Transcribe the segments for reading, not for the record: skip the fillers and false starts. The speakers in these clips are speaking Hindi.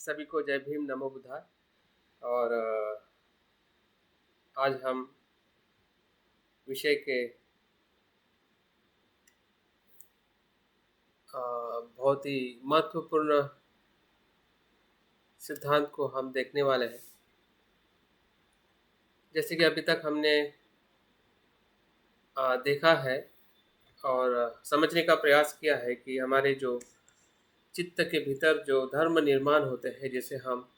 सभी को जय भीम नमो बुद्धाय। और आज हम विषय के बहुत ही महत्वपूर्ण सिद्धांत को हम देखने वाले हैं। जैसे कि अभी तक हमने देखा है और समझने का प्रयास किया है कि हमारे जो चित्त के भीतर जो धर्म निर्माण होते हैं, जिसे हम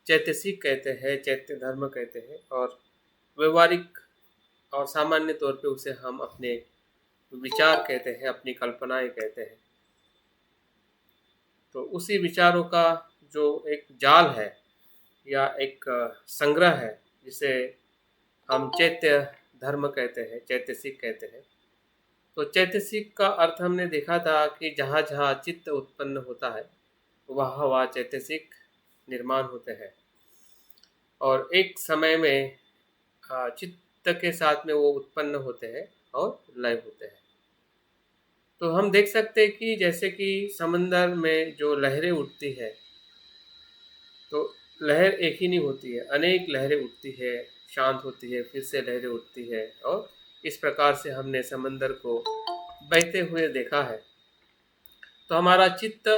चैतसिक कहते हैं, चैत्य धर्म कहते हैं, और व्यवहारिक और सामान्य तौर पे उसे हम अपने विचार कहते हैं, अपनी कल्पनाएं कहते हैं। तो उसी विचारों का जो एक जाल है या एक संग्रह है, जिसे हम चैत्य धर्म कहते हैं, चैतसिक कहते हैं। तो चैतसिक का अर्थ हमने देखा था कि जहाँ जहाँ चित्त उत्पन्न होता है वहाँ वहाँ चैतसिक निर्माण होते हैं, और एक समय में चित्त के साथ में वो उत्पन्न होते हैं और लय होते हैं। तो हम देख सकते हैं कि जैसे कि समंदर में जो लहरें उठती है, तो लहर एक ही नहीं होती है, अनेक लहरें उठती है, शांत होती है, फिर से लहरें उठती है, और इस प्रकार से हमने समंदर को बहते हुए देखा है। तो हमारा चित्त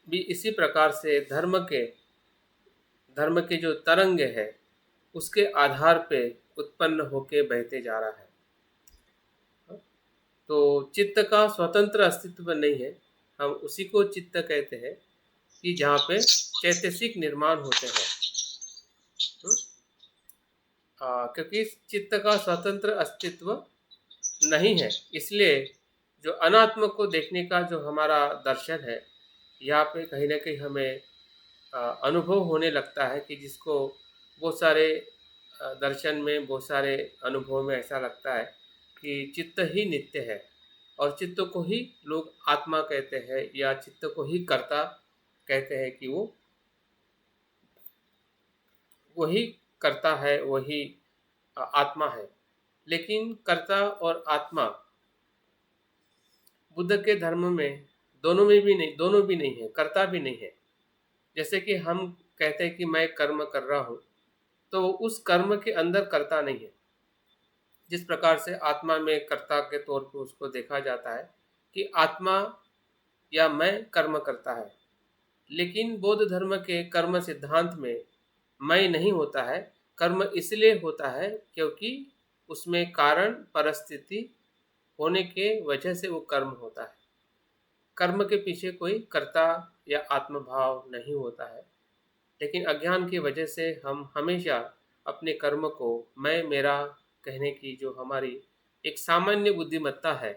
भी इसी प्रकार से धर्म के जो तरंग है उसके आधार पे उत्पन्न होके बहते जा रहा है। तो चित्त का स्वतंत्र अस्तित्व नहीं है, हम उसी को चित्त कहते हैं कि जहाँ पे चैतसिक निर्माण होते हैं। क्योंकि चित्त का स्वतंत्र अस्तित्व नहीं है, इसलिए जो अनात्म को देखने का जो हमारा दर्शन है, यहाँ पे कहीं ना कहीं हमें अनुभव होने लगता है कि जिसको बहुत सारे दर्शन में, बहुत सारे अनुभव में ऐसा लगता है कि चित्त ही नित्य है, और चित्त को ही लोग आत्मा कहते हैं या चित्त को ही कर्ता कहते हैं कि वो वही कर्ता है, वही आत्मा है। लेकिन कर्ता और आत्मा बुद्ध के धर्म में दोनों भी नहीं है, कर्ता भी नहीं है। जैसे कि हम कहते हैं कि मैं कर्म कर रहा हूँ, तो उस कर्म के अंदर कर्ता नहीं है। जिस प्रकार से आत्मा में कर्ता के तौर पर उसको देखा जाता है कि आत्मा या मैं कर्म करता है, लेकिन बौद्ध धर्म के कर्म सिद्धांत में मैं नहीं होता है। कर्म इसलिए होता है क्योंकि उसमें कारण परिस्थिति होने के वजह से वो कर्म होता है। कर्म के पीछे कोई कर्ता या आत्मभाव नहीं होता है, लेकिन अज्ञान की वजह से हम हमेशा अपने कर्म को मैं मेरा कहने की जो हमारी एक सामान्य बुद्धिमत्ता है,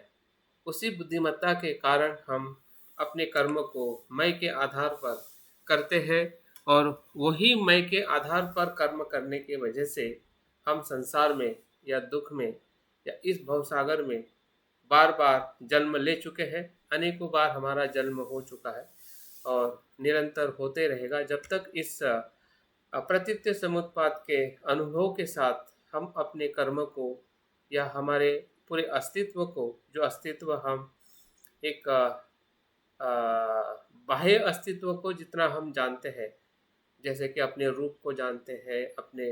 उसी बुद्धिमत्ता के कारण हम अपने कर्म को मैं के आधार पर करते हैं, और वही मैं के आधार पर कर्म करने की वजह से हम संसार में या दुख में या इस भवसागर में बार बार जन्म ले चुके हैं। अनेकों बार हमारा जन्म हो चुका है और निरंतर होते रहेगा जब तक इस अप्रतीत्य समुत्पाद के अनुभव के साथ हम अपने कर्म को या हमारे पूरे अस्तित्व को, जो अस्तित्व हम एक बाह्य अस्तित्व को जितना हम जानते हैं, जैसे कि अपने रूप को जानते हैं, अपने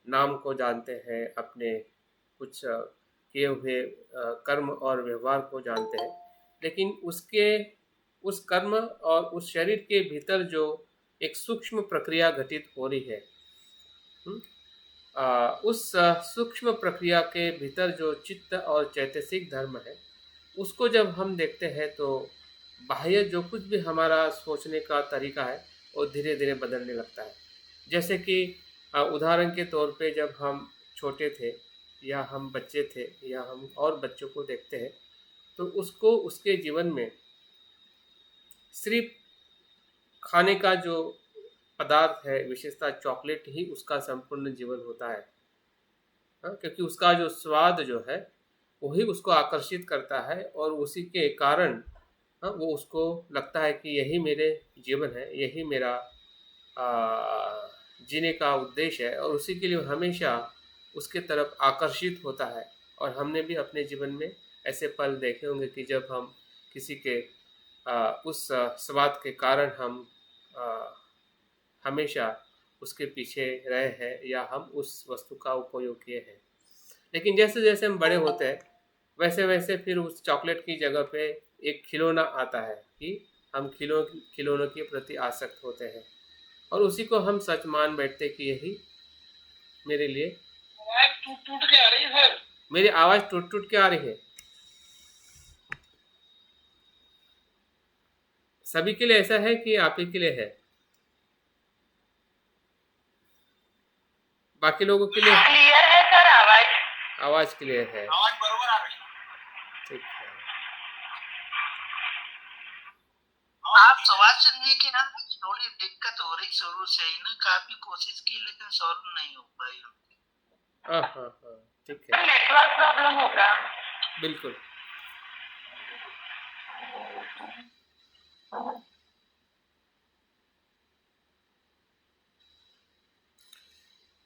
नाम को जानते हैं, अपने कुछ किए हुए कर्म और व्यवहार को जानते हैं, लेकिन उस कर्म और उस शरीर के भीतर जो एक सूक्ष्म प्रक्रिया घटित हो रही है, उस सूक्ष्म प्रक्रिया के भीतर जो चित्त और चैतसिक धर्म है, उसको जब हम देखते हैं तो बाह्य जो कुछ भी हमारा सोचने का तरीका है वो धीरे धीरे बदलने लगता है। जैसे कि उदाहरण के तौर पे जब हम छोटे थे या हम बच्चे थे या हम और बच्चों को देखते हैं, तो उसको उसके जीवन में सिर्फ खाने का जो पदार्थ है, विशेषता चॉकलेट ही उसका संपूर्ण जीवन होता है। क्योंकि उसका जो स्वाद जो है वही उसको आकर्षित करता है, और उसी के कारण वो उसको लगता है कि यही मेरे जीवन है, यही मेरा जीने का उद्देश्य है, और उसी के लिए हमेशा उसके तरफ आकर्षित होता है। और हमने भी अपने जीवन में ऐसे पल देखे होंगे कि जब हम किसी के उस स्वाद के कारण हम हमेशा उसके पीछे रहे हैं या हम उस वस्तु का उपयोग किए हैं। लेकिन जैसे जैसे हम बड़े होते हैं वैसे वैसे फिर उस चॉकलेट की जगह पे एक खिलौना आता है कि हम खिलौनों के प्रति आसक्त होते हैं और उसी को हम सच मान बैठते कि यही मेरे लिए। आवाज टूट टूट के आ रही है सर। मेरी आवाज टूट टूट के आ रही है। सभी के लिए ऐसा है कि आप ही के लिए है? बाकी लोगों के लिए क्लियर है सर? आवाज क्लियर है, आवाज बरोबर आ रही है। ठीक है, आप सवाल सुनने की ना थोड़ी दिक्कत हो रही शुरू से ही ना, काफी कोशिश की लेकिन सॉल्व नहीं हो पाई। हाँ हाँ हाँ, ठीक है, नेटवर्क प्रॉब्लम होगा। बिल्कुल।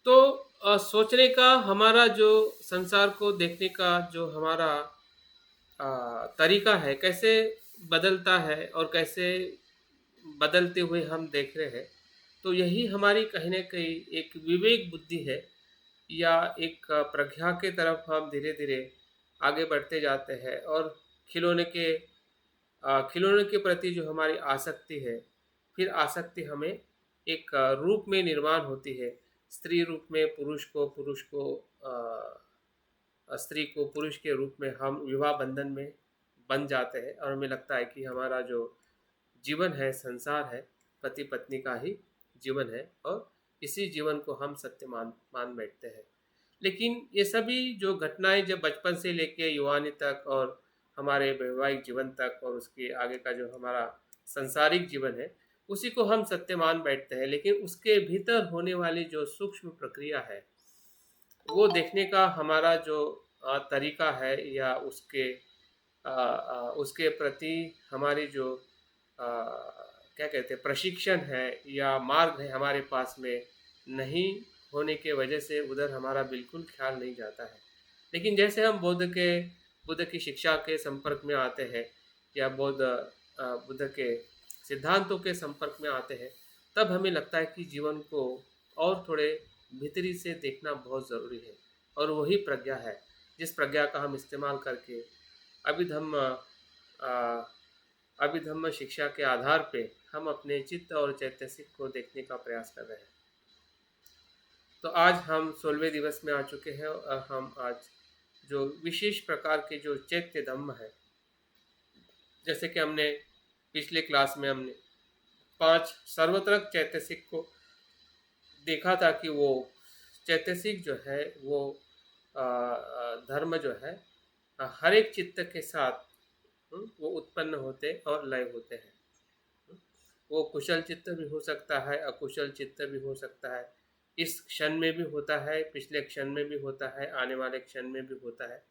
तो सोचने का हमारा जो संसार को देखने का जो हमारा तरीका है कैसे बदलता है और कैसे बदलते हुए हम देख रहे हैं, तो यही हमारी कहीं ना कहीं एक विवेक बुद्धि है या एक प्रज्ञा के तरफ हम धीरे धीरे आगे बढ़ते जाते हैं और खिलौने के खिलौने के प्रति जो हमारी आसक्ति है, फिर आसक्ति हमें एक रूप में निर्माण होती है। स्त्री रूप में पुरुष को, पुरुष को स्त्री को, पुरुष के रूप में हम विवाह बंधन में बन जाते हैं और हमें लगता है कि हमारा जो जीवन है, संसार है, पति पत्नी का ही जीवन है और इसी जीवन को हम सत्य मान मान बैठते हैं। लेकिन ये सभी जो घटनाएं जब बचपन से लेके युवानी तक और हमारे वैवाहिक जीवन तक और उसके आगे का जो हमारा संसारिक जीवन है, उसी को हम सत्य मान बैठते हैं। लेकिन उसके भीतर होने वाली जो सूक्ष्म प्रक्रिया है, वो देखने का हमारा जो तरीका है या उसके प्रति हमारी जो क्या कहते हैं प्रशिक्षण है या मार्ग है हमारे पास में नहीं होने के वजह से उधर हमारा बिल्कुल ख्याल नहीं जाता है। लेकिन जैसे हम बुद्ध की शिक्षा के संपर्क में आते हैं या बुद्ध के सिद्धांतों के संपर्क में आते हैं, तब हमें लगता है कि जीवन को और थोड़े भीतरी से देखना बहुत ज़रूरी है और वही प्रज्ञा है जिस प्रज्ञा का हम इस्तेमाल करके अभिधम्म अ, अभिधम्म शिक्षा के आधार पे हम अपने चित्त और चैतसिक को देखने का प्रयास कर रहे हैं। तो आज हम 16वें दिवस में आ चुके हैं और हम आज जो विशेष प्रकार के जो चैत्य धम्म है, जैसे कि हमने पिछले क्लास में हमने 5 सर्वत्रक चैतसिक को देखा था कि वो चैतसिक जो है वो धर्म जो है हर एक चित्त के साथ वो उत्पन्न होते और लय होते हैं। वो कुशल चित्त भी हो सकता है, अकुशल चित्त भी हो सकता है, इस क्षण में भी होता है, पिछले क्षण में भी होता है, आने वाले क्षण में भी होता है।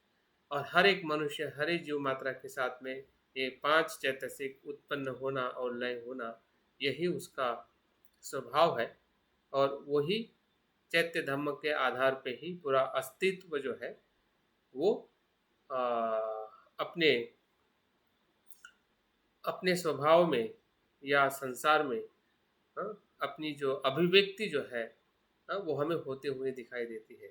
और हर एक मनुष्य, हर एक जीव मात्रा के साथ में ये 5 चैतसिक उत्पन्न होना और लय होना, यही उसका स्वभाव है और वही चैत्य धम्म के आधार पे ही पूरा अस्तित्व जो है वो आ, अपने अपने स्वभाव में या संसार में हाँ, अपनी जो अभिव्यक्ति जो है हाँ, वो हमें होते हुए दिखाई देती है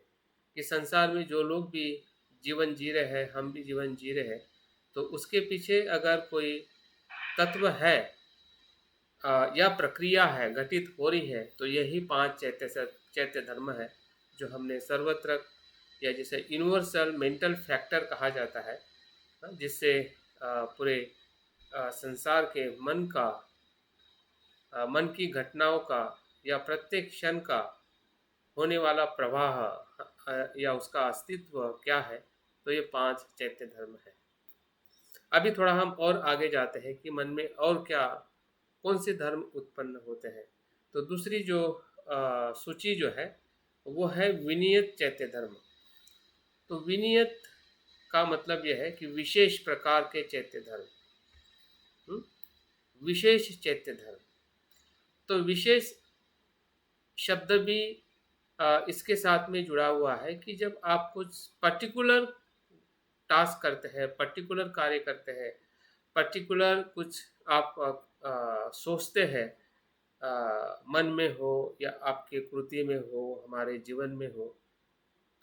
कि संसार में जो लोग भी जीवन जी रहे हैं, हम भी जीवन जी रहे हैं, तो उसके पीछे अगर कोई तत्व है या प्रक्रिया है घटित हो रही है, तो यही 5 चैत्य धर्म है जो हमने सर्वत्र या जिसे यूनिवर्सल मेंटल फैक्टर कहा जाता है, जिससे पूरे संसार के मन की घटनाओं का या प्रत्येक क्षण का होने वाला प्रवाह या उसका अस्तित्व क्या है, तो ये 5 चैत्य धर्म है। अभी थोड़ा हम और आगे जाते हैं कि मन में और क्या कौन से धर्म उत्पन्न होते हैं। तो दूसरी जो सूची जो है वो है विनियत चैत्य धर्म। तो विनियत का मतलब यह है कि विशेष प्रकार के चैत्य धर्म, विशेष चैत्य धर्म। तो विशेष शब्द भी इसके साथ में जुड़ा हुआ है कि जब आप कुछ पर्टिकुलर टास्क करते हैं, पर्टिकुलर कार्य करते हैं, पर्टिकुलर कुछ आप सोचते हैं, मन में हो या आपके कृति में हो, हमारे जीवन में हो,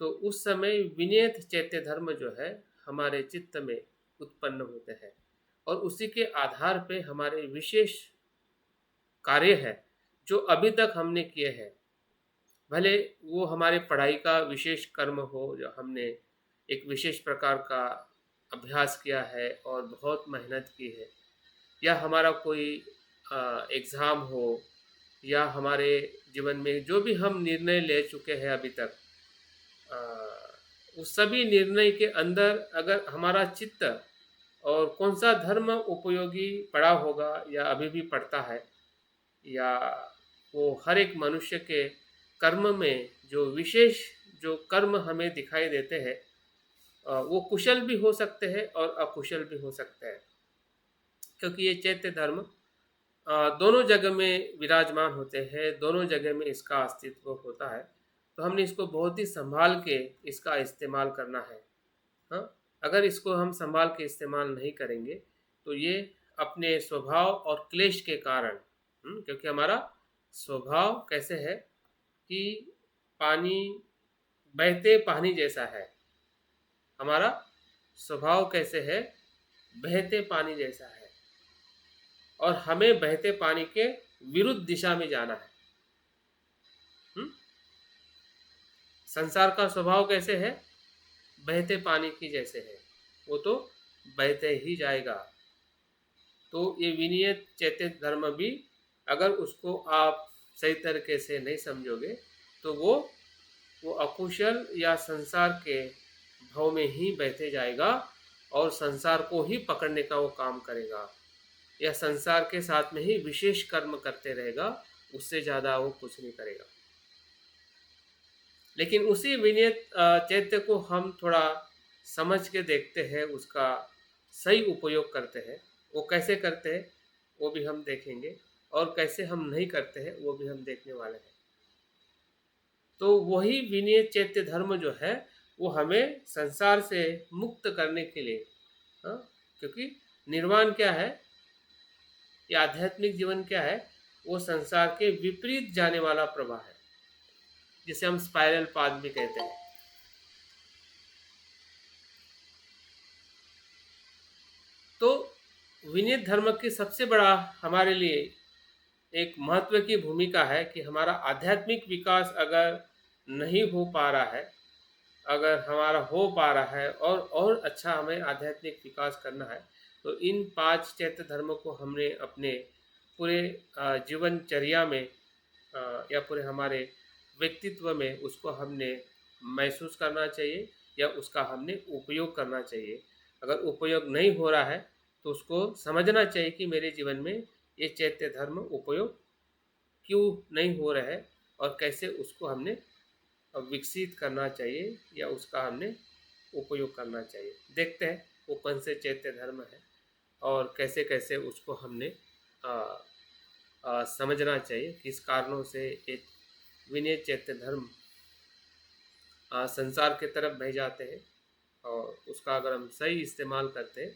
तो उस समय विनीत चैत्य धर्म जो है हमारे चित्त में उत्पन्न होते हैं और उसी के आधार पे हमारे विशेष कार्य है जो अभी तक हमने किए हैं, भले वो हमारे पढ़ाई का विशेष कर्म हो जो हमने एक विशेष प्रकार का अभ्यास किया है और बहुत मेहनत की है, या हमारा कोई एग्ज़ाम हो, या हमारे जीवन में जो भी हम निर्णय ले चुके हैं अभी तक, अ, उस सभी निर्णय के अंदर अगर हमारा चित्त और कौन सा धर्म उपयोगी पड़ा होगा या अभी भी पड़ता है, या वो हर एक मनुष्य के कर्म में जो विशेष जो कर्म हमें दिखाई देते हैं, वो कुशल भी हो सकते हैं और अकुशल भी हो सकते हैं, क्योंकि ये चैत्य धर्म दोनों जगह में विराजमान होते हैं, दोनों जगह में इसका अस्तित्व होता है। तो हमने इसको बहुत ही संभाल के इसका इस्तेमाल करना है। हाँ, अगर इसको हम संभाल के इस्तेमाल नहीं करेंगे तो ये अपने स्वभाव और क्लेश के कारण, क्योंकि हमारा स्वभाव कैसे है कि पानी बहते पानी जैसा है, हमारा स्वभाव कैसे है, बहते पानी जैसा है, और हमें बहते पानी के विरुद्ध दिशा में जाना है। हुँ? संसार का स्वभाव कैसे है, बहते पानी की जैसे है, वो तो बहते ही जाएगा। तो ये विनीत चैत्य धर्म भी अगर उसको आप सही तरीके से नहीं समझोगे तो वो अकुशल या संसार के भाव में ही बहते जाएगा और संसार को ही पकड़ने का वो काम करेगा, या संसार के साथ में ही विशेष कर्म करते रहेगा, उससे ज़्यादा वो कुछ नहीं करेगा। लेकिन उसी विनीत चैत्य को हम थोड़ा समझ के देखते हैं, उसका सही उपयोग करते हैं। वो कैसे करते हैं वो भी हम देखेंगे, और कैसे हम नहीं करते हैं वो भी हम देखने वाले हैं। तो वही विनीत चैत्य धर्म जो है वो हमें संसार से मुक्त करने के लिए, हाँ, क्योंकि निर्वाण क्या है या आध्यात्मिक जीवन क्या है, वो संसार के विपरीत जाने वाला प्रवाह है, जिसे हम स्पाइरल पाथ भी कहते हैं। तो विनीत धर्म की सबसे बड़ा हमारे लिए एक महत्व की भूमिका है कि हमारा आध्यात्मिक विकास अगर नहीं हो पा रहा है, अगर हमारा हो पा रहा है और अच्छा हमें आध्यात्मिक विकास करना है, तो इन 5 चैत्य धर्मों को हमने अपने पूरे जीवनचर्या में, या पूरे हमारे व्यक्तित्व में उसको हमने महसूस करना चाहिए या उसका हमने उपयोग करना चाहिए। अगर उपयोग नहीं हो रहा है तो उसको समझना चाहिए कि मेरे जीवन में ये चैत्य धर्म उपयोग क्यों नहीं हो रहा है और कैसे उसको हमने विकसित करना चाहिए या उसका हमने उपयोग करना चाहिए। देखते हैं वो कौन से चैत्य धर्म है और कैसे कैसे उसको हमने समझना चाहिए, किस कारणों से एक विनय चैत्य धर्म संसार के तरफ बह जाते हैं, और उसका अगर हम सही इस्तेमाल करते हैं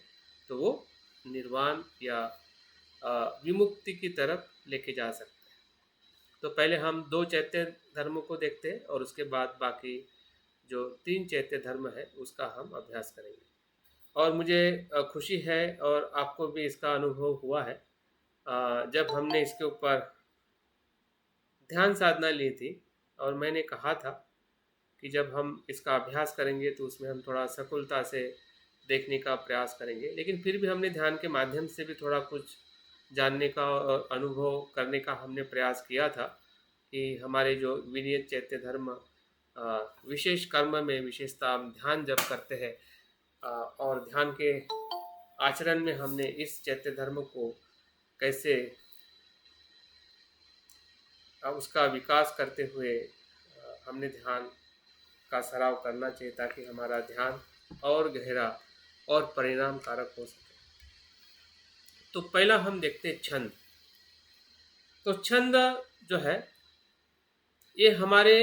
तो वो निर्वाण या विमुक्ति की तरफ लेके जा सकते हैं। तो पहले हम 2 चैत्य धर्मों को देखते हैं और उसके बाद बाकी जो 3 चैत्य धर्म है उसका हम अभ्यास करेंगे। और मुझे खुशी है और आपको भी इसका अनुभव हुआ है, जब हमने इसके ऊपर ध्यान साधना ली थी और मैंने कहा था कि जब हम इसका अभ्यास करेंगे तो उसमें हम थोड़ा सकुलता से देखने का प्रयास करेंगे, लेकिन फिर भी हमने ध्यान के माध्यम से भी थोड़ा कुछ जानने का और अनुभव करने का हमने प्रयास किया था कि हमारे जो विनीत चैत्य धर्म विशेष कर्म में विशेषता हम ध्यान जब करते हैं, और ध्यान के आचरण में हमने इस चैत्य धर्म को कैसे उसका विकास करते हुए हमने ध्यान का सराव करना चाहिए ताकि हमारा ध्यान और गहरा और परिणाम कारक हो सके। तो पहला हम देखते हैं छंद। तो छंद जो है ये हमारे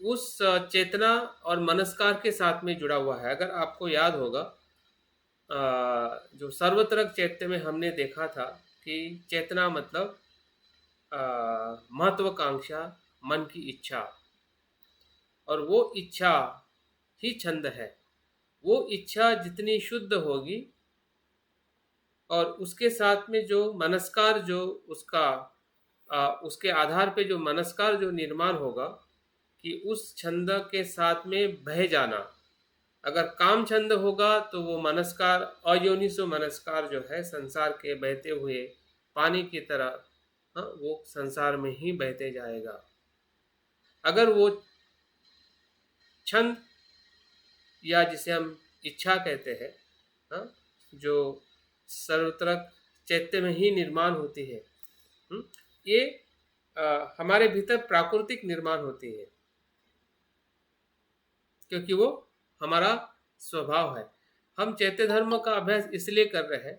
उस चेतना और मनस्कार के साथ में जुड़ा हुआ है। अगर आपको याद होगा, जो सर्वत्रक चैत्य में हमने देखा था कि चेतना मतलब महत्वाकांक्षा, मन की इच्छा, और वो इच्छा ही छंद है। वो इच्छा जितनी शुद्ध होगी और उसके साथ में जो मनस्कार जो उसका उसके आधार पे जो मनस्कार जो निर्माण होगा कि उस छंद के साथ में बह जाना। अगर काम छंद होगा तो वो मनस्कार अयोनिसो मनस्कार जो है संसार के बहते हुए पानी की तरह, हाँ, वो संसार में ही बहते जाएगा। अगर वो छंद या जिसे हम इच्छा कहते हैं, हाँ, जो सर्वत्र चैत्य में ही निर्माण होती है, ये हमारे भीतर प्राकृतिक निर्माण होती है, क्योंकि वो हमारा स्वभाव है। हम चैत्य धर्म का अभ्यास इसलिए कर रहे हैं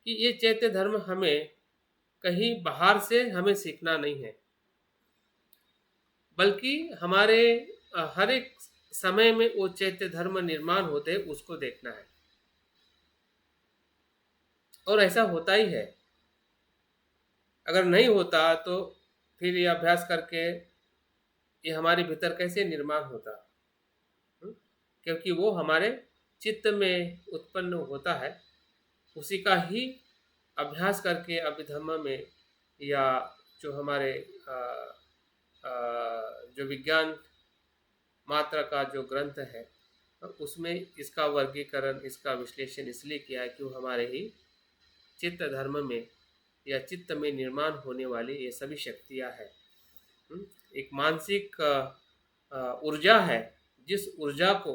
कि ये चैत्य धर्म हमें कहीं बाहर से हमें सीखना नहीं है, बल्कि हमारे हर एक समय में वो चैत्य धर्म निर्माण होते हैं, उसको देखना है। और ऐसा होता ही है। अगर नहीं होता तो फिर ये अभ्यास करके ये हमारे भीतर कैसे निर्माण होता? क्योंकि वो हमारे चित्त में उत्पन्न होता है, उसी का ही अभ्यास करके अभिधम्म में, या जो हमारे जो विज्ञान मात्रा का जो ग्रंथ है उसमें इसका वर्गीकरण, इसका विश्लेषण इसलिए किया है कि वो हमारे ही चित्त धर्म में या चित्त में निर्माण होने वाली ये सभी शक्तियाँ हैं। एक मानसिक ऊर्जा है, जिस ऊर्जा को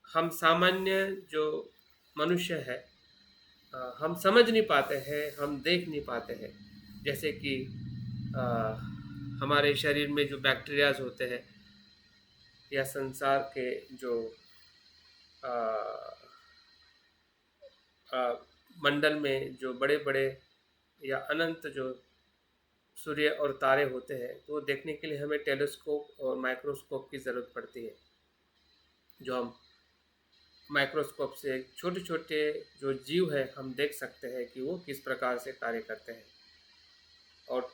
हम सामान्य जो मनुष्य है हम समझ नहीं पाते हैं, हम देख नहीं पाते हैं। जैसे कि हमारे शरीर में जो बैक्टीरियाज होते हैं या संसार के जो मंडल में जो बड़े बड़े या अनंत जो सूर्य और तारे होते हैं, तो देखने के लिए हमें टेलीस्कोप और माइक्रोस्कोप की ज़रूरत पड़ती है। जो हम माइक्रोस्कोप से छोटे छोटे जो जीव है हम देख सकते हैं कि वो किस प्रकार से कार्य करते हैं, और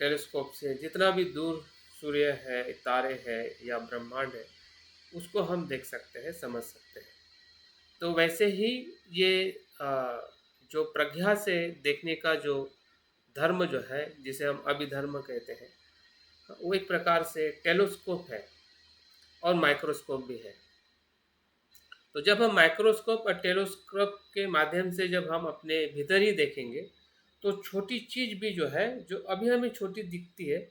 टेलीस्कोप से जितना भी दूर सूर्य है, तारे है या ब्रह्मांड है, उसको हम देख सकते हैं, समझ सकते हैं। तो वैसे ही ये जो प्रज्ञा से देखने का जो धर्म जो है, जिसे हम अभिधर्म कहते हैं, वो एक प्रकार से टेलीस्कोप है और माइक्रोस्कोप भी है। तो जब हम माइक्रोस्कोप और टेलीस्कोप के माध्यम से जब हम अपने भीतर ही देखेंगे, तो छोटी चीज़ भी जो है, जो अभी हमें छोटी दिखती है,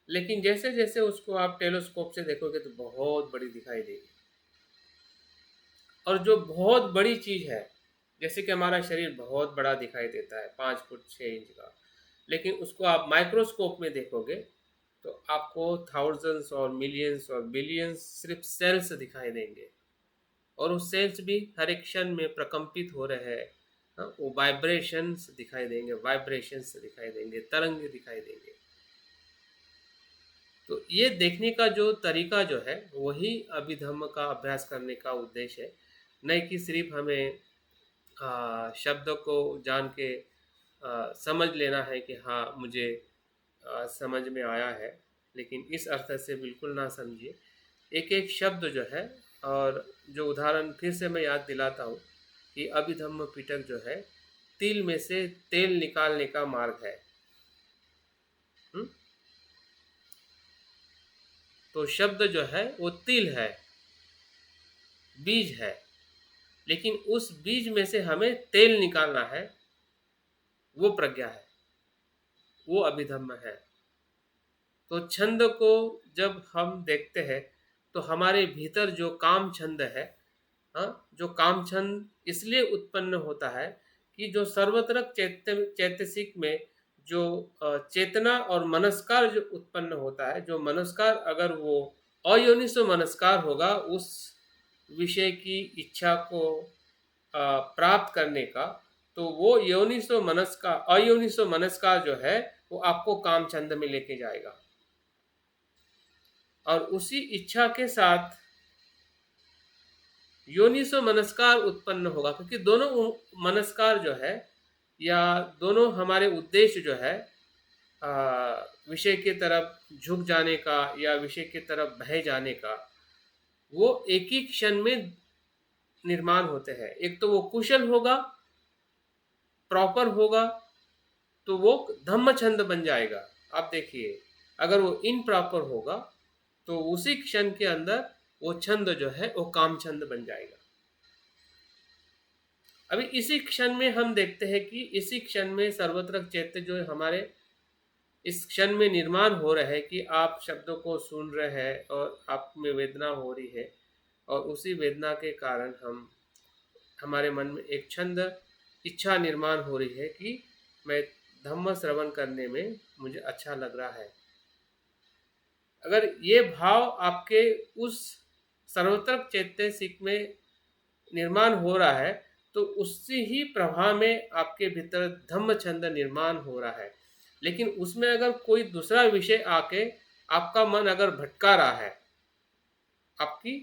लेकिन जैसे जैसे उसको आप टेलीस्कोप से देखोगे तो बहुत बड़ी दिखाई देगी। और जो बहुत बड़ी चीज़ है, जैसे कि हमारा शरीर बहुत बड़ा दिखाई देता है, 5 फुट 6 इंच का, लेकिन उसको आप माइक्रोस्कोप में देखोगे तो आपको थाउजेंड्स और मिलियंस और बिलियंस सिर्फ सेल्स दिखाई देंगे, और वो सेल्स भी हर एक क्षण में प्रकम्पित हो रहे हैं। वो वाइब्रेशंस दिखाई देंगे, वाइब्रेशंस दिखाई देंगे, तरंग दिखाई देंगे। तो ये देखने का जो तरीका जो है, वही अभिधम्म का अभ्यास करने का उद्देश्य है, नहीं कि सिर्फ हमें शब्द को जान के समझ लेना है कि हाँ मुझे समझ में आया है, लेकिन इस अर्थ से बिल्कुल ना समझिए। एक एक शब्द जो है, और जो उदाहरण फिर से मैं याद दिलाता हूँ कि अभिधम्म पिटक जो है तिल में से तेल निकालने का मार्ग है। तो शब्द जो है वो तिल है, बीज है, लेकिन उस बीज में से हमें तेल निकालना है, वो प्रज्ञा है, वो अभिधम्म है। तो छंद को जब हम देखते हैं तो हमारे भीतर जो काम छंद है, जो काम छंद इसलिए उत्पन्न होता है कि जो सर्वत्र चैतसिक में जो चेतना और मनस्कार जो उत्पन्न होता है, जो मनस्कार अगर वो अयोनिसो मनस्कार होगा, उस विषय की इच्छा को प्राप्त करने का, तो वो अयोनिसो मनस्कार जो है वो आपको काम छंद में लेके जाएगा, और उसी इच्छा के साथ योनिसो मनस्कार उत्पन्न होगा, क्योंकि दोनों मनस्कार जो है या दोनों हमारे उद्देश्य जो है विषय की तरफ झुक जाने का या विषय की तरफ बह जाने का, वो एक ही क्षण में निर्माण होते हैं। एक तो वो कुशल होगा, प्रॉपर होगा, तो वो धम्म छंद बन जाएगा। आप देखिए, अगर वो इनप्रॉपर होगा तो उसी क्षण के अंदर वो छंद जो है वो काम छंद बन जाएगा। अभी इसी क्षण में हम देखते हैं कि इसी क्षण में सर्वत्र चैत्य जो हमारे इस क्षण में निर्माण हो रहा है कि आप शब्दों को सुन रहे हैं और आप में वेदना हो रही है, और उसी वेदना के कारण हमारे मन में एक छंद इच्छा निर्माण हो रही है कि मैं धम्म श्रवण करने में मुझे अच्छा लग रहा है। अगर ये भाव आपके उस सर्वत्र चैतसिक में निर्माण हो रहा है, तो उसी ही प्रभाव में आपके भीतर धम्म छंद निर्माण हो रहा है। लेकिन उसमें अगर कोई दूसरा विषय आके आपका मन अगर भटका रहा है, आपकी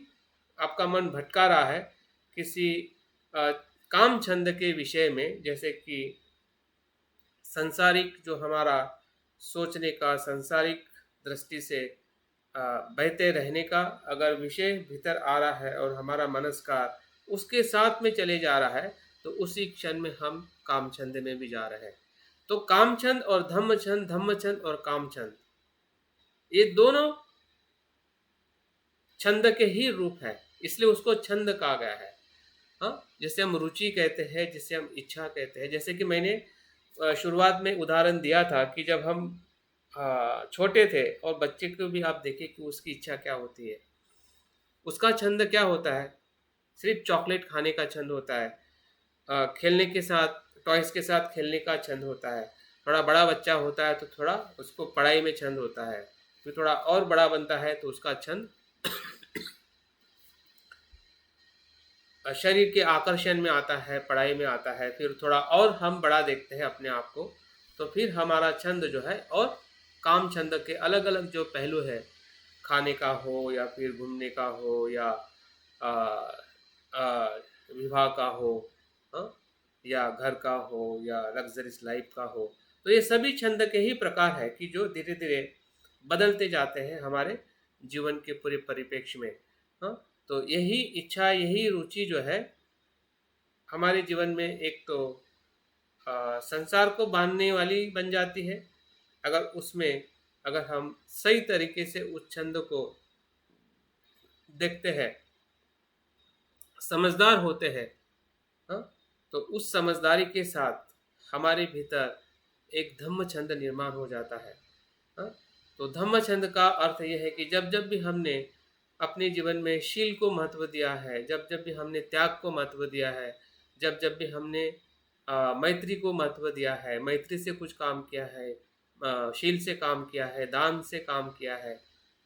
आपका मन भटका रहा है किसी अ, काम छंद के विषय में, जैसे कि संसारिक जो हमारा सोचने का, संसारिक दृष्टि से बहते रहने का अगर विषय भीतर आ रहा है और हमारा मनस्कार उसके साथ में चले जा रहा है, तो उसी क्षण में हम काम छंद में भी जा रहे हैं। तो काम छंद और धम्म छंद और काम छंद, ये दोनों छंद के ही रूप है, इसलिए उसको छंद कहा गया है। हाँ, जैसे हम रुचि कहते हैं, जिसे हम इच्छा कहते हैं। जैसे कि मैंने शुरुआत में उदाहरण दिया था कि जब हम छोटे थे और बच्चे को भी आप देखें कि उसकी इच्छा क्या होती है, उसका छंद क्या होता है, सिर्फ चॉकलेट खाने का छंद होता है, खेलने के साथ, टॉयज के साथ खेलने का छंद होता है। थोड़ा बड़ा बच्चा होता है तो थोड़ा उसको पढ़ाई में छंद होता है, फिर थोड़ा और बड़ा बनता है तो उसका छंद शरीर के आकर्षण में आता है, पढ़ाई में आता है। फिर थोड़ा और हम बड़ा देखते हैं अपने आप को, तो फिर हमारा छंद जो है, और काम छंद के अलग अलग जो पहलू है, खाने का हो या फिर घूमने का हो या आ, आ, विवाह का हो, हाँ, या घर का हो या लग्जरीज लाइफ का हो, तो ये सभी छंद के ही प्रकार है कि जो धीरे धीरे बदलते जाते हैं हमारे जीवन के पूरे परिप्रेक्ष्य में। हाँ, तो यही इच्छा, यही रुचि जो है हमारे जीवन में एक तो संसार को बांधने वाली बन जाती है, अगर उसमें अगर हम सही तरीके से उस छंद को देखते हैं, समझदार होते हैं, हाँ, तो उस समझदारी के साथ हमारे भीतर एक धम्म छंद निर्माण हो जाता है। हाँ, तो धम्म छंद का अर्थ यह है कि जब जब भी हमने अपने जीवन में शील को महत्व दिया है, जब जब भी हमने त्याग को महत्व दिया है, जब जब भी हमने मैत्री को महत्व दिया है, मैत्री से कुछ काम किया है, शील से काम किया है, दान से काम किया है,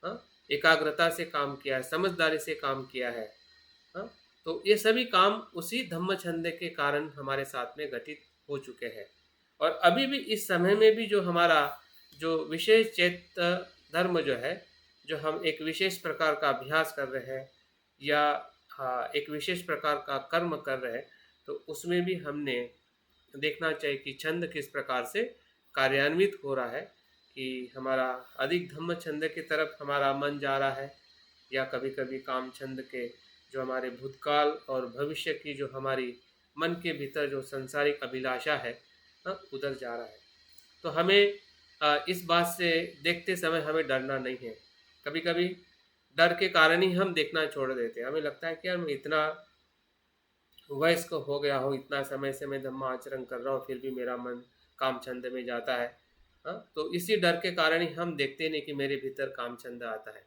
हाँ, एकाग्रता से काम किया है, समझदारी से काम किया है, हाँ, तो ये सभी काम उसी धम्म छंद के कारण हमारे साथ में घटित हो चुके हैं। और अभी भी इस समय में भी जो हमारा जो विशेष चैत धर्म जो है, जो हम एक विशेष प्रकार का अभ्यास कर रहे हैं या एक विशेष प्रकार का कर्म कर रहे हैं, तो उसमें भी हमने देखना चाहिए कि छंद किस प्रकार से कार्यान्वित हो रहा है, कि हमारा अधिक धम्म छंद की तरफ हमारा मन जा रहा है, या कभी कभी काम छंद के जो हमारे भूतकाल और भविष्य की जो हमारी मन के भीतर जो संसारिक अभिलाषा है, उधर जा रहा है। तो हमें इस बात से देखते समय हमें डरना नहीं है। कभी कभी डर के कारण ही हम देखना छोड़ देते हैं। हमें लगता है कि यार मैं इतना वयस्क हो गया हूँ, इतना समय से मैं धम्म आचरण कर रहा हूँ, फिर भी मेरा मन काम छंद में जाता है। हाँ, तो इसी डर के कारण ही हम देखते नहीं कि मेरे भीतर काम छंद आता है।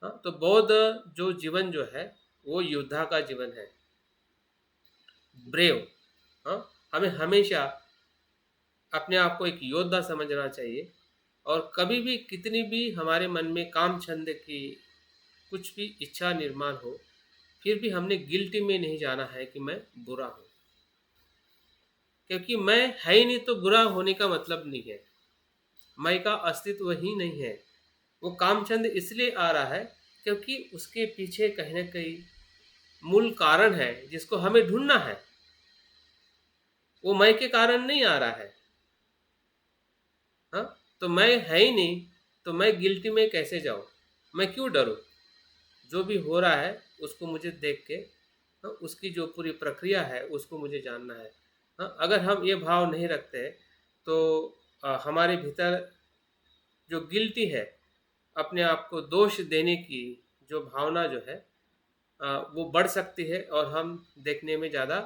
हाँ, तो बौद्ध जो जीवन जो है वो योद्धा का जीवन है, ब्रेव। हाँ, हमें हमेशा अपने आप को एक योद्धा समझना चाहिए, और कभी भी कितनी भी हमारे मन में काम छंद की कुछ भी इच्छा निर्माण हो, फिर भी हमने गिल्टी में नहीं जाना है कि मैं बुरा हूँ, क्योंकि मैं है ही नहीं तो बुरा होने का मतलब नहीं है, मैं का अस्तित्व ही नहीं है। वो कामचंद इसलिए आ रहा है क्योंकि उसके पीछे कहीं ना कहीं मूल कारण है जिसको हमें ढूंढना है। वो मैं के कारण नहीं आ रहा है। हाँ, तो मैं है ही नहीं, तो मैं गिल्टी में कैसे जाऊँ? मैं क्यों डरूँ? जो भी हो रहा है उसको मुझे देख के उसकी जो पूरी प्रक्रिया है उसको मुझे जानना है। अगर हम ये भाव नहीं रखते तो हमारे भीतर जो गिल्टी है, अपने आप को दोष देने की जो भावना जो है वो बढ़ सकती है और हम देखने में ज़्यादा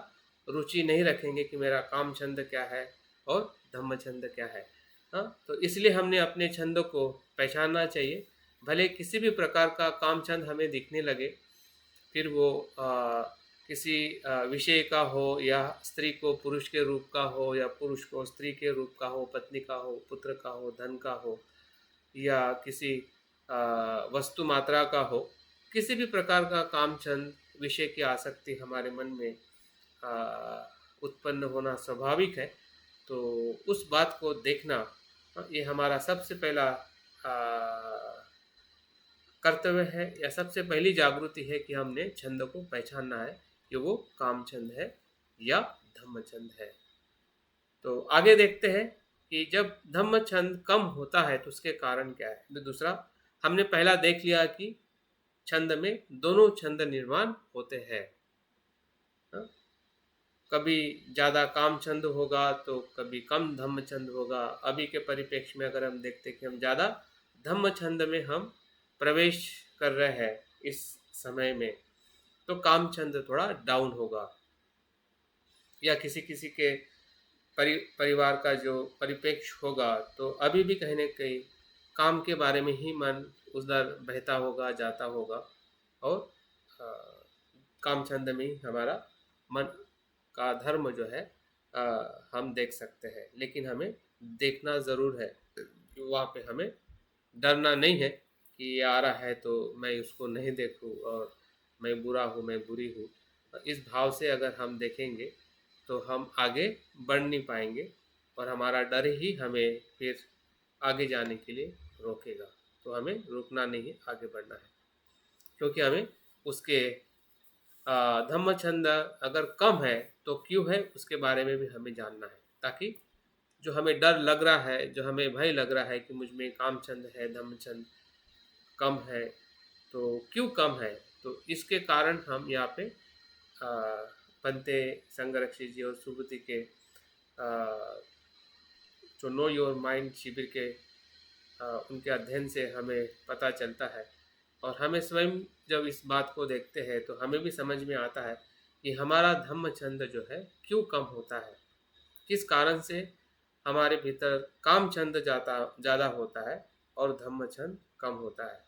रुचि नहीं रखेंगे कि मेरा काम छंद क्या है और धम्म छंद क्या है। तो इसलिए हमने अपने छंद को पहचानना चाहिए। भले किसी भी प्रकार का काम छंद हमें दिखने लगे, फिर वो किसी विषय का हो या स्त्री को पुरुष के रूप का हो या पुरुष को स्त्री के रूप का हो, पत्नी का हो, पुत्र का हो, धन का हो या किसी वस्तु मात्रा का हो, किसी भी प्रकार का कामचंद विषय की आसक्ति हमारे मन में उत्पन्न होना स्वाभाविक है। तो उस बात को देखना ये हमारा सबसे पहला कर्तव्य है या सबसे पहली जागृति है कि हमने छंद को पहचानना है कि वो काम छंद है या धम्म छंद है। तो आगे देखते हैं कि जब धम्म छंद कम होता है तो उसके कारण क्या है। तो दूसरा, हमने पहला देख लिया कि छंद में दोनों छंद निर्माण होते हैं। कभी ज़्यादा काम छंद होगा तो कभी कम धम्म छंद होगा। अभी के परिप्रेक्ष्य में अगर हम देखते हैं कि हम ज़्यादा धम्म छंद में हम प्रवेश कर रहे हैं इस समय में, तो काम छंद थोड़ा डाउन होगा। या किसी किसी के परिवार का जो परिप्रेक्ष्य होगा तो अभी भी कहीं ना कहीं काम के बारे में ही मन उधर बहता होगा, जाता होगा और काम छंद में ही हमारा मन का धर्म जो है हम देख सकते हैं। लेकिन हमें देखना ज़रूर है, वहाँ पे हमें डरना नहीं है कि ये आ रहा है तो मैं उसको नहीं देखूँ और मैं बुरा हूँ, मैं बुरी हूँ। इस भाव से अगर हम देखेंगे तो हम आगे बढ़ नहीं पाएंगे और हमारा डर ही हमें फिर आगे जाने के लिए रोकेगा। तो हमें रुकना नहीं है, आगे बढ़ना है, क्योंकि हमें उसके धम्म छंद अगर कम है तो क्यों है उसके बारे में भी हमें जानना है, ताकि जो हमें डर लग रहा है, जो हमें भय लग रहा है कि मुझ में काम छंद है, धम्म छंद कम है, तो क्यों कम है, तो इसके कारण हम यहाँ पे पंते संगरक्षी जी और सुबुति के जो नो योर माइंड शिविर के उनके अध्ययन से हमें पता चलता है। और हमें स्वयं जब इस बात को देखते हैं तो हमें भी समझ में आता है कि हमारा धम्म छंद जो है क्यों कम होता है, किस कारण से हमारे भीतर काम छंद ज़्यादा होता है और धम्म छंद कम होता है।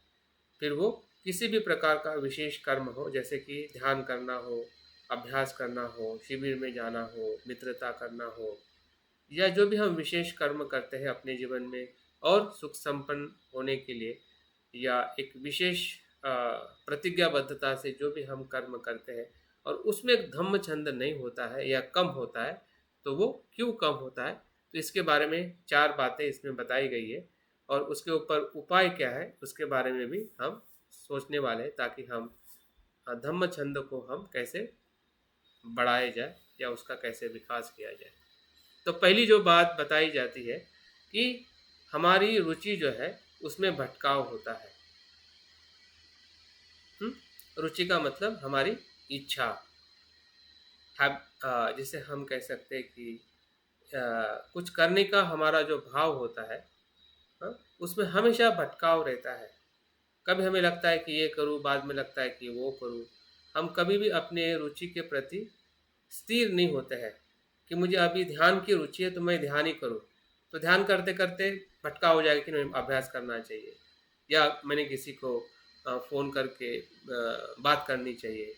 फिर वो किसी भी प्रकार का विशेष कर्म हो, जैसे कि ध्यान करना हो, अभ्यास करना हो, शिविर में जाना हो, मित्रता करना हो, या जो भी हम विशेष कर्म करते हैं अपने जीवन में और सुख संपन्न होने के लिए, या एक विशेष प्रतिज्ञाबद्धता से जो भी हम कर्म करते हैं और उसमें धम्म छंद नहीं होता है या कम होता है, तो वो क्यों कम होता है, तो इसके बारे में 4 बातें इसमें बताई गई है और उसके ऊपर उपाय क्या है उसके बारे में भी हम सोचने वाले हैं, ताकि हम धम्म छंद को हम कैसे बढ़ाया जाए या उसका कैसे विकास किया जाए। तो पहली जो बात बताई जाती है कि हमारी रुचि जो है उसमें भटकाव होता है। रुचि का मतलब हमारी इच्छा, जिसे हम कह सकते हैं कि कुछ करने का हमारा जो भाव होता है, उसमें हमेशा भटकाव रहता है। कभी हमें लगता है कि ये करूँ, बाद में लगता है कि वो करूँ। हम कभी भी अपने रुचि के प्रति स्थिर नहीं होते हैं कि मुझे अभी ध्यान की रुचि है तो मैं ध्यान ही करूँ। तो ध्यान करते करते भटकाव हो जाएगा कि नहीं, अभ्यास करना चाहिए, या मैंने किसी को फ़ोन करके बात करनी चाहिए।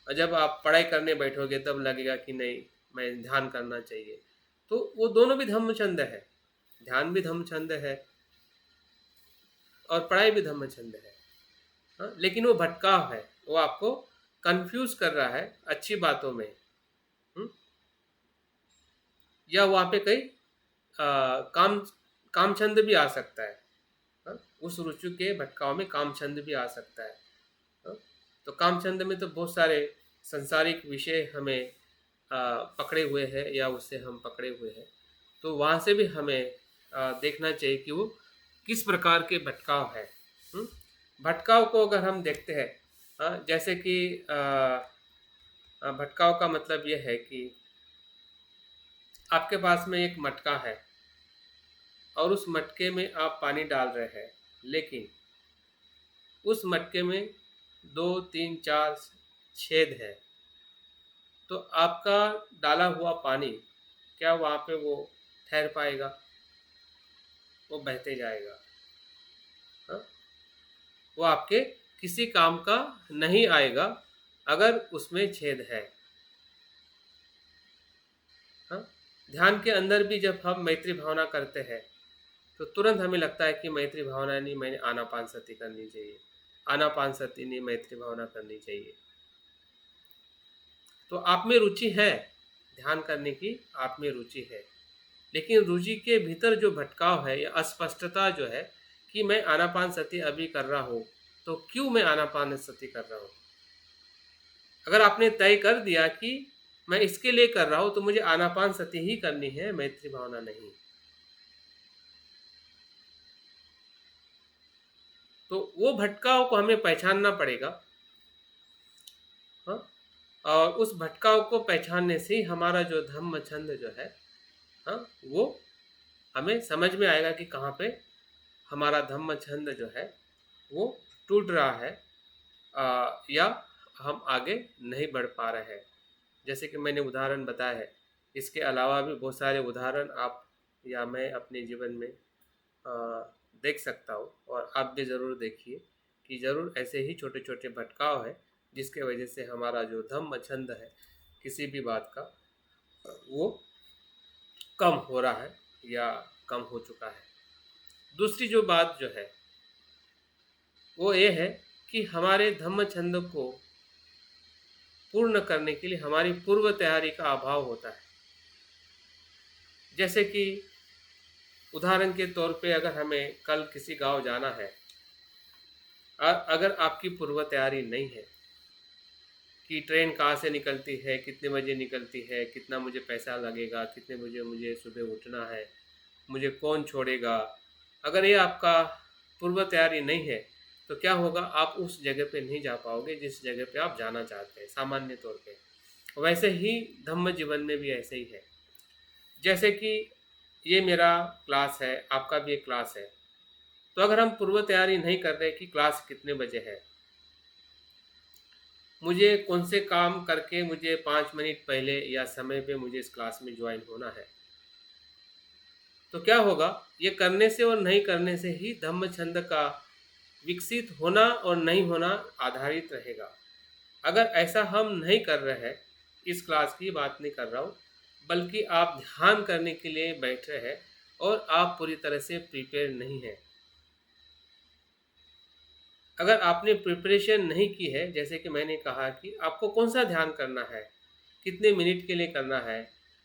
और जब आप पढ़ाई करने बैठोगे तब लगेगा कि नहीं, मैं ध्यान करना चाहिए। तो वो दोनों भी धम्म छंद है, ध्यान भी धम्म छंद है और पढ़ाई भी धम्म छंद है। लेकिन वो भटकाव है, वो आपको कंफ्यूज कर रहा है अच्छी बातों में। या वहाँ पे कई काम काम छंद भी आ सकता है। उस रुचि के भटकाव में काम छंद भी आ सकता है। तो काम छंद में तो बहुत सारे संसारिक विषय हमें पकड़े हुए हैं या उससे हम पकड़े हुए हैं, तो वहाँ से भी हमें देखना चाहिए कि वो किस प्रकार के भटकाव है। भटकाव को अगर हम देखते हैं, जैसे कि भटकाव का मतलब ये है कि आपके पास में एक मटका है और उस मटके में आप पानी डाल रहे हैं, लेकिन उस मटके में 2, 3, 4 छेद है, तो आपका डाला हुआ पानी क्या वहाँ पे वो ठहर पाएगा? वो बहते जाएगा। हाँ? वो आपके किसी काम का नहीं आएगा अगर उसमें छेद है। हाँ? ध्यान के अंदर भी जब हम मैत्री भावना करते हैं तो तुरंत हमें लगता है कि मैत्री भावना नहीं, मैंने आनापानसति करनी चाहिए, आनापानसति नहीं, मैत्री भावना करनी चाहिए। तो आप में रुचि है, ध्यान करने की आप में रुचि है, लेकिन रुचि के भीतर जो भटकाव है या अस्पष्टता जो है कि मैं आनापानसति अभी कर रहा हूँ, तो क्यों मैं आनापानसति कर रहा हूँ? अगर आपने तय कर दिया कि मैं इसके लिए कर रहा हूँ तो मुझे आनापानसति ही करनी है, मैत्री भावना नहीं, तो वो भटकाव को हमें पहचानना पड़ेगा। हाँ? और उस भटकाव को पहचानने से ही हमारा जो धम्म छंद जो है, हाँ, वो हमें समझ में आएगा कि कहाँ पे हमारा धम्म छंद जो है वो टूट रहा है, या हम आगे नहीं बढ़ पा रहे हैं। जैसे कि मैंने उदाहरण बताया है, इसके अलावा भी बहुत सारे उदाहरण आप या मैं अपने जीवन में देख सकता हूँ, और आप भी ज़रूर देखिए कि ज़रूर ऐसे ही छोटे छोटे भटकाव है जिसके वजह से हमारा जो धम्म छंद है किसी भी बात का, वो कम हो रहा है या कम हो चुका है। दूसरी जो बात जो है वो ये है कि हमारे धम्म छंद को पूर्ण करने के लिए हमारी पूर्व तैयारी का अभाव होता है। जैसे कि उदाहरण के तौर पे अगर हमें कल किसी गांव जाना है, अगर आपकी पूर्व तैयारी नहीं है कि ट्रेन कहाँ से निकलती है, कितने बजे निकलती है, कितना मुझे पैसा लगेगा, कितने बजे मुझे सुबह उठना है, मुझे कौन छोड़ेगा, अगर ये आपका पूर्व तैयारी नहीं है तो क्या होगा, आप उस जगह पे नहीं जा पाओगे जिस जगह पे आप जाना चाहते हैं सामान्य तौर पे। वैसे ही धम्म जीवन में भी ऐसे ही है। जैसे कि ये मेरा क्लास है, आपका भी एक क्लास है, तो अगर हम पूर्व तैयारी नहीं कर रहे कि क्लास कितने बजे है, मुझे कौन से काम करके मुझे 5 मिनट पहले या समय पे मुझे इस क्लास में ज्वाइन होना है, तो क्या होगा, ये करने से और नहीं करने से ही धम्म छंद का विकसित होना और नहीं होना आधारित रहेगा। अगर ऐसा हम नहीं कर रहे हैं, इस क्लास की बात नहीं कर रहा हूँ, बल्कि आप ध्यान करने के लिए बैठ रहे हैं और आप पूरी तरह से प्रिपेयर नहीं हैं, अगर आपने प्रिपरेशन नहीं की है, जैसे कि मैंने कहा कि आपको कौन सा ध्यान करना है, कितने मिनट के लिए करना है,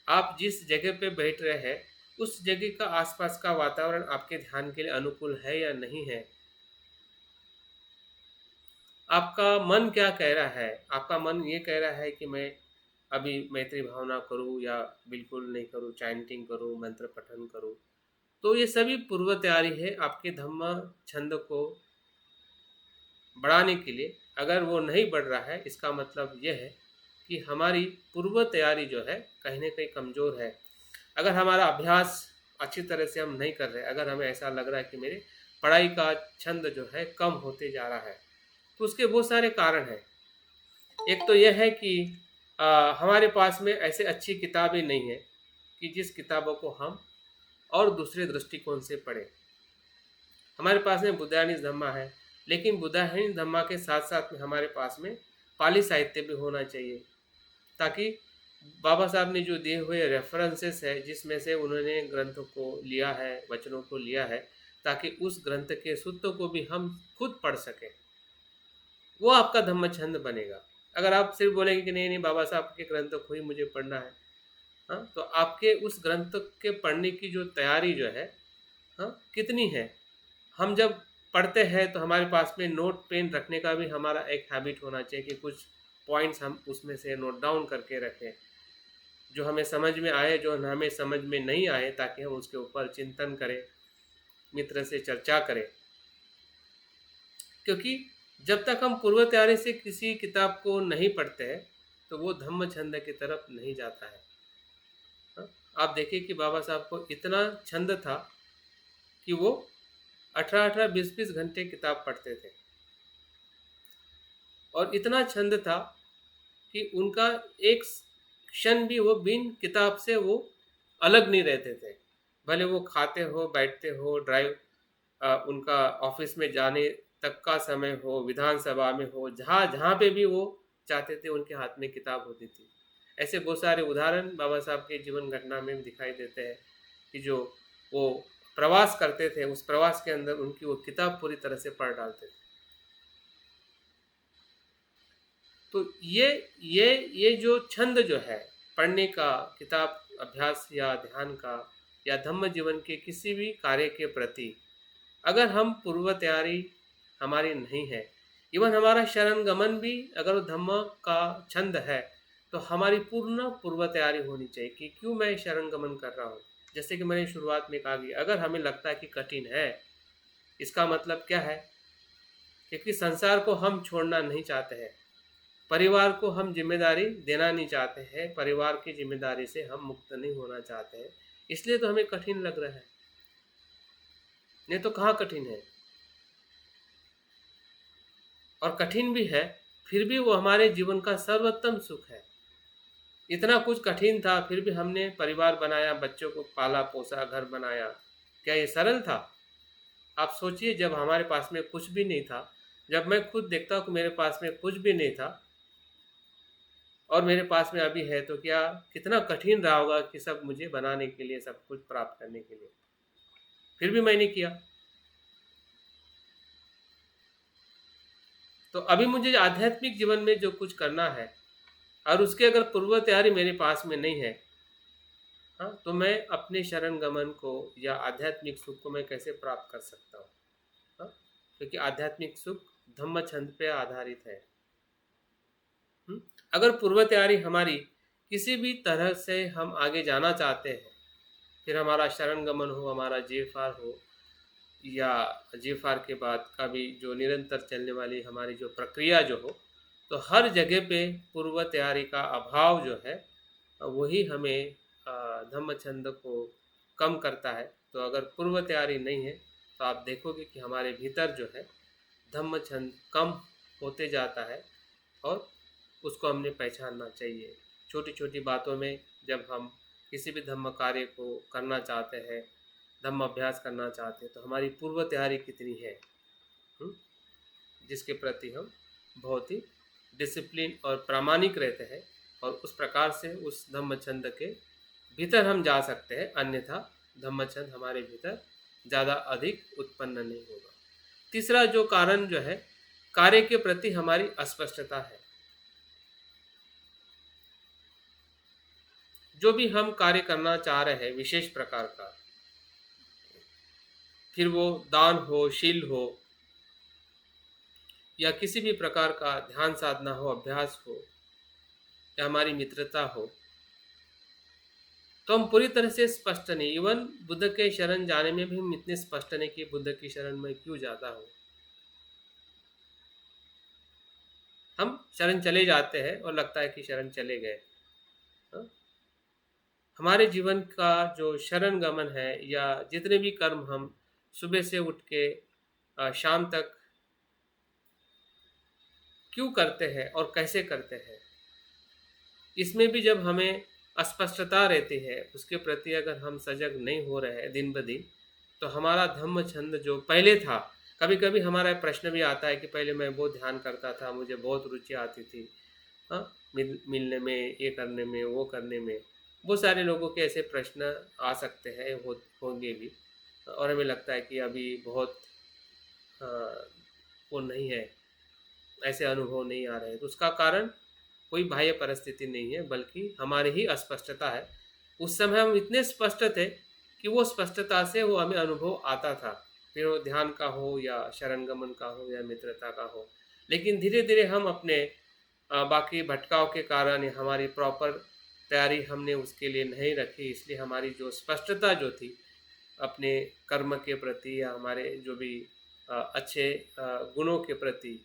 आप जिस जगह पे बैठ रहे हैं उस जगह का आसपास का वातावरण आपके ध्यान के लिए अनुकूल है या नहीं है, आपका मन क्या कह रहा है, आपका मन ये कह रहा है कि मैं अभी मैत्री भावना करूं या बिल्कुल नहीं करूं, चैंटिंग करूं, मंत्र पठन करूं, तो ये सभी पूर्व तैयारी है आपके धम्म छंद को बढ़ाने के लिए। अगर वो नहीं बढ़ रहा है, इसका मतलब यह है कि हमारी पूर्व तैयारी जो है कहीं ना कहीं कमज़ोर है। अगर हमारा अभ्यास अच्छी तरह से हम नहीं कर रहे, अगर हमें ऐसा लग रहा है कि मेरे पढ़ाई का छंद जो है कम होते जा रहा है, तो उसके बहुत सारे कारण हैं। एक तो यह है कि हमारे पास में ऐसे अच्छी किताबें नहीं है कि जिस किताबों को हम और दूसरे दृष्टिकोण से पढ़ें। हमारे पास में बुद्धायनी धम्मा है, लेकिन बुद्धायनी धम्मा के साथ साथ में हमारे पास में पाली साहित्य भी होना चाहिए, ताकि बाबा साहब ने जो दिए हुए रेफरेंसेस है जिसमें से उन्होंने ग्रंथों को लिया है, वचनों को लिया है, ताकि उस ग्रंथ के सूत्रों को भी हम खुद पढ़ सकें, वो आपका धम्म छंद बनेगा। अगर आप सिर्फ बोलेंगे कि नहीं नहीं बाबा साहब के ग्रंथ को ही मुझे पढ़ना है, हाँ, तो आपके उस ग्रंथ के पढ़ने की जो तैयारी जो है, हाँ, कितनी है। हम जब पढ़ते हैं तो हमारे पास में नोट पेन रखने का भी हमारा एक हैबिट होना चाहिए कि कुछ पॉइंट्स हम उसमें से नोट डाउन करके रखें। जो हमें समझ में आए, जो हमें समझ में नहीं आए, ताकि हम उसके ऊपर चिंतन करें, मित्र से चर्चा करें। क्योंकि जब तक हम पूर्व तैयारी से किसी किताब को नहीं पढ़ते हैं तो वो धम्म छंद की तरफ नहीं जाता है। हाँ? आप देखिए कि बाबा साहब को इतना छंद था कि वो 18-18, 20-20 घंटे किताब पढ़ते थे, और इतना छंद था कि उनका एक क्षण भी वो बिन किताब से वो अलग नहीं रहते थे। भले वो खाते हो, बैठते हो, ड्राइव उनका ऑफिस में जाने तक का समय हो, विधानसभा में हो, जहाँ जहाँ पे भी वो चाहते थे उनके हाथ में किताब होती थी। ऐसे बहुत सारे उदाहरण बाबा साहब के जीवन घटना में दिखाई देते हैं कि जो वो प्रवास करते थे, उस प्रवास के अंदर उनकी वो किताब पूरी तरह से पढ़ डालते थे। तो ये जो छंद जो है पढ़ने का, किताब अभ्यास या ध्यान का, या धम्म जीवन के किसी भी कार्य के प्रति अगर हम पूर्व तैयारी हमारी नहीं है, इवन हमारा शरण गमन भी अगर वो धम्म का छंद है, तो हमारी पूर्ण पूर्व तैयारी होनी चाहिए कि क्यों मैं शरण गमन कर रहा हूँ। जैसे कि मैंने शुरुआत में कहा कि अगर हमें लगता है कि कठिन है, इसका मतलब क्या है? क्योंकि संसार को हम छोड़ना नहीं चाहते हैं, परिवार को हम जिम्मेदारी देना नहीं चाहते हैं, परिवार की जिम्मेदारी से हम मुक्त नहीं होना चाहते हैं, इसलिए तो हमें कठिन लग रहा है, नहीं तो कहाँ कठिन है। और कठिन भी है, फिर भी वो हमारे जीवन का सर्वोत्तम सुख है। इतना कुछ कठिन था, फिर भी हमने परिवार बनाया, बच्चों को पाला पोसा, घर बनाया। क्या ये सरल था? आप सोचिए, जब हमारे पास में कुछ भी नहीं था, जब मैं खुद देखता हूँ कि मेरे पास में कुछ भी नहीं था और मेरे पास में अभी है, तो क्या कितना कठिन रहा होगा कि सब मुझे बनाने के लिए, सब कुछ प्राप्त करने के लिए, फिर भी मैंने किया। तो अभी मुझे आध्यात्मिक जीवन में जो कुछ करना है और उसके अगर पूर्व तैयारी मेरे पास में नहीं है, हाँ, तो मैं अपने शरण गमन को या आध्यात्मिक सुख को मैं कैसे प्राप्त कर सकता हूँ? हाँ, क्योंकि आध्यात्मिक सुख धम्म छंद पे आधारित है। अगर पूर्व तैयारी हमारी किसी भी तरह से हम आगे जाना चाहते हैं, फिर हमारा शरण गमन हो, हमारा जीएफआर हो, या जीएफआर के बाद का भी जो निरंतर चलने वाली हमारी जो प्रक्रिया जो हो, तो हर जगह पे पूर्व तैयारी का अभाव जो है वही हमें धम्म छंद को कम करता है। तो अगर पूर्व तैयारी नहीं है तो आप देखोगे कि हमारे भीतर जो है धम्म छंद कम होते जाता है, और उसको हमने पहचानना चाहिए। छोटी छोटी बातों में जब हम किसी भी धम्म कार्य को करना चाहते हैं, धम्म अभ्यास करना चाहते हैं, तो हमारी पूर्व तैयारी कितनी है, जिसके प्रति हम बहुत ही डिसिप्लिन और प्रामाणिक रहते हैं, और उस प्रकार से उस धम्म छंद के भीतर हम जा सकते हैं। अन्यथा धम्म छंद हमारे भीतर ज़्यादा अधिक उत्पन्न नहीं होगा। तीसरा जो कारण जो है, कार्य के प्रति हमारी अस्पष्टता है। जो भी हम कार्य करना चाह रहे हैं विशेष प्रकार का, फिर वो दान हो, शील हो, या किसी भी प्रकार का ध्यान साधना हो, अभ्यास हो, या हमारी मित्रता हो, तो हम पूरी तरह से स्पष्ट नहीं। इवन बुद्ध के शरण जाने में भी हम इतने स्पष्ट नहीं कि बुद्ध की शरण में क्यों जाता हूँ। हम शरण चले जाते हैं और लगता है कि शरण चले गए। हमारे जीवन का जो शरण गमन है, या जितने भी कर्म हम सुबह से उठ के शाम तक क्यों करते हैं और कैसे करते हैं, इसमें भी जब हमें अस्पष्टता रहती है, उसके प्रति अगर हम सजग नहीं हो रहे हैं दिन ब दिन, तो हमारा धम्म छंद जो पहले था, कभी कभी हमारा प्रश्न भी आता है कि पहले मैं बहुत ध्यान करता था, मुझे बहुत रुचि आती थी, हाँ, मिलने में, ये करने में, वो करने में। बहुत सारे लोगों के ऐसे प्रश्न आ सकते हैं, होंगे भी, और हमें लगता है कि अभी बहुत वो नहीं है, ऐसे अनुभव नहीं आ रहे हैं। तो उसका कारण कोई बाह्य परिस्थिति नहीं है, बल्कि हमारी ही अस्पष्टता है। उस समय हम इतने स्पष्ट थे कि वो स्पष्टता से वो हमें अनुभव आता था, फिर वो ध्यान का हो, या शरण गमन का हो, या मित्रता का हो। लेकिन धीरे धीरे हम अपने बाकी भटकाव के कारण, या हमारी प्रॉपर तैयारी हमने उसके लिए नहीं रखी, इसलिए हमारी जो स्पष्टता जो थी अपने कर्म के प्रति या हमारे जो भी अच्छे गुणों के प्रति,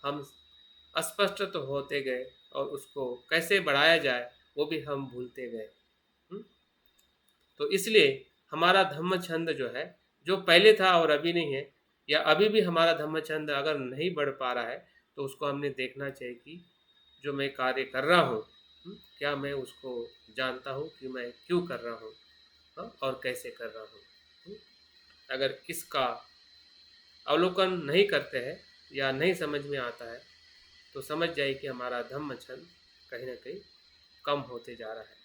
हम अस्पष्ट तो होते गए और उसको कैसे बढ़ाया जाए वो भी हम भूलते गए। हुँ? तो इसलिए हमारा धम्म छंद जो है, जो पहले था और अभी नहीं है, या अभी भी हमारा धम्म छंद अगर नहीं बढ़ पा रहा है, तो उसको हमने देखना चाहिए कि जो मैं कार्य कर रहा हूँ, क्या मैं उसको जानता हूँ कि मैं क्यों कर रहा हूँ, और कैसे कर रहा हूँ। हुँ? अगर इसका अवलोकन नहीं करते हैं या नहीं समझ में आता है, तो समझ जाइए कि हमारा धम्म छंद कहीं न कहीं कम होते जा रहा है।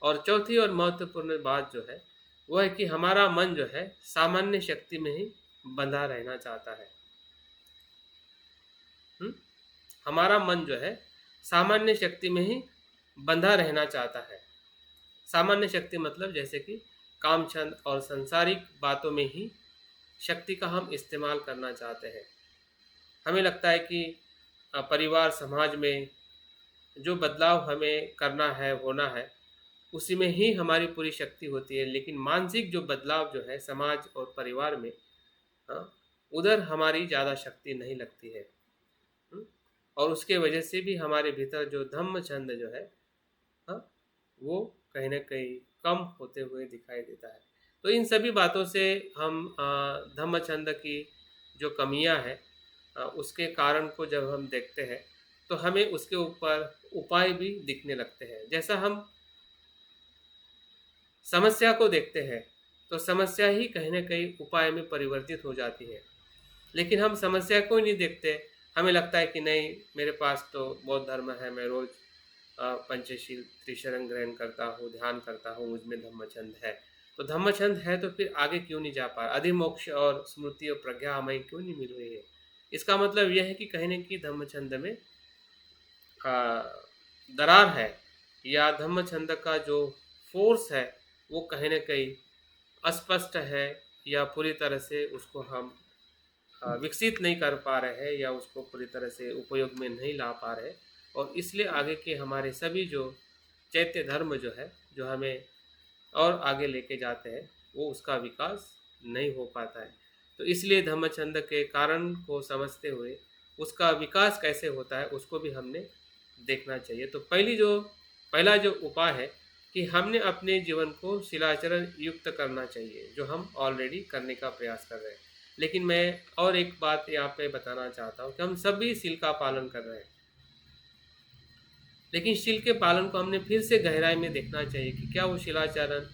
और चौथी और महत्वपूर्ण बात जो है, वो है कि हमारा मन जो है सामान्य शक्ति में ही बंधा रहना चाहता है। हुँ? हमारा मन जो है सामान्य शक्ति में ही बंधा रहना चाहता है। सामान्य शक्ति मतलब जैसे कि काम छंद और सांसारिक बातों में ही शक्ति का हम इस्तेमाल करना चाहते हैं। हमें लगता है कि परिवार समाज में जो बदलाव हमें करना है, होना है, उसी में ही हमारी पूरी शक्ति होती है। लेकिन मानसिक जो बदलाव जो है समाज और परिवार में, हाँ, उधर हमारी ज़्यादा शक्ति नहीं लगती है। हुँ? और उसके वजह से भी हमारे भीतर जो धम्म छंद जो है, हाँ, वो कहीं न कहीं कम होते हुए दिखाई देता है। तो इन सभी बातों से हम धम्म छंद की जो कमियाँ हैं, उसके कारण को जब हम देखते हैं, तो हमें उसके ऊपर उपाय भी दिखने लगते हैं। जैसा हम समस्या को देखते हैं, तो समस्या ही कहीं न कहीं उपाय में परिवर्तित हो जाती है। लेकिन हम समस्या को ही नहीं देखते, हमें लगता है कि नहीं, मेरे पास तो बौद्ध धर्म है, मैं रोज़ पंचशील त्रिशरण ग्रहण करता हूँ, ध्यान करता हूँ, मुझ में धम्मचंद है। तो धम्मचंद है तो फिर आगे क्यों नहीं जा पा रहा? अधिमोक्ष और स्मृति और प्रज्ञा हमें क्यों नहीं मिल रही है? इसका मतलब यह है कि कहीं न कहीं धम्मचंद में दरार है, या धम्मचंद का जो फ़ोर्स है, वो कहीं न कहीं अस्पष्ट है, या पूरी तरह से उसको हम विकसित नहीं कर पा रहे हैं, या उसको पूरी तरह से उपयोग में नहीं ला पा रहे, और इसलिए आगे के हमारे सभी जो चैत्य धर्म जो है, जो हमें और आगे लेके जाते हैं, वो उसका विकास नहीं हो पाता है। तो इसलिए धम्मचंद के कारण को समझते हुए उसका विकास कैसे होता है, उसको भी हमने देखना चाहिए। तो पहला जो उपाय है कि हमने अपने जीवन को शिलाचरण युक्त करना चाहिए, जो हम ऑलरेडी करने का प्रयास कर रहे हैं। लेकिन मैं और एक बात यहाँ पे बताना चाहता हूँ कि हम सभी शील का पालन कर रहे हैं, लेकिन शील के पालन को हमने फिर से गहराई में देखना चाहिए कि क्या वो शिलाचरण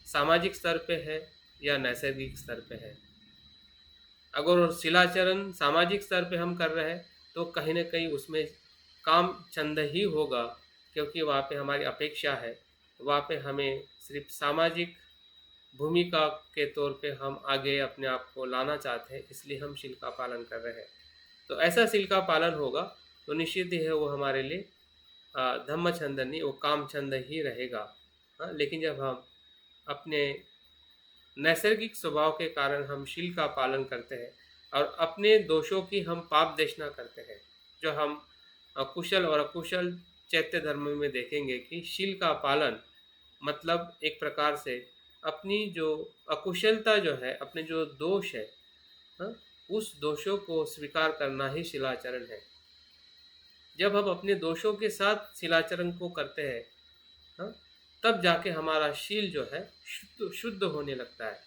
सामाजिक स्तर पे है या नैसर्गिक स्तर पे है। अगर वो शिलाचरण सामाजिक स्तर पे हम कर रहे हैं, तो कहीं न कहीं उसमें काम चंद ही होगा, क्योंकि वहाँ पे हमारी अपेक्षा है, वहाँ पे हमें सिर्फ़ सामाजिक भूमिका के तौर पे हम आगे अपने आप को लाना चाहते हैं, इसलिए हम शील का पालन कर रहे हैं। तो ऐसा शील का पालन होगा, तो निश्चित ही है वो हमारे लिए धम्म छंद नहीं, वो काम छंद ही रहेगा। हाँ, लेकिन जब हम अपने नैसर्गिक स्वभाव के कारण हम शील का पालन करते हैं, और अपने दोषों की हम पाप देशना करते हैं, जो हम कुशल और अकुशल चैत्य धर्म में देखेंगे कि शील का पालन मतलब एक प्रकार से अपनी जो अकुशलता जो है, अपने जो दोष है, हाँ, उस दोषों को स्वीकार करना ही शिलाचरण है। जब हम अपने दोषों के साथ शिलाचरण को करते हैं, हाँ, तब जाके हमारा शील जो है शुद्ध शुद्ध होने लगता है,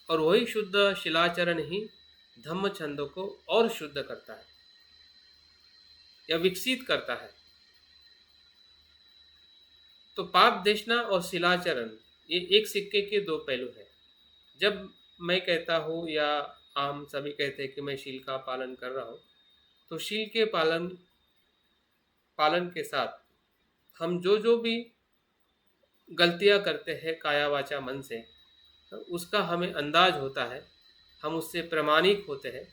और वही शुद्ध शिलाचरण ही धम्म छंदों को और शुद्ध करता है या विकसित करता है। तो पाप देशना और शिलाचरण ये एक सिक्के के दो पहलू हैं। जब मैं कहता हूँ या आम सभी कहते हैं कि मैं शील का पालन कर रहा हूँ, तो शील के पालन पालन के साथ हम जो भी गलतियाँ करते हैं काया वाचा मन से, तो उसका हमें अंदाज होता है, हम उससे प्रमाणिक होते हैं,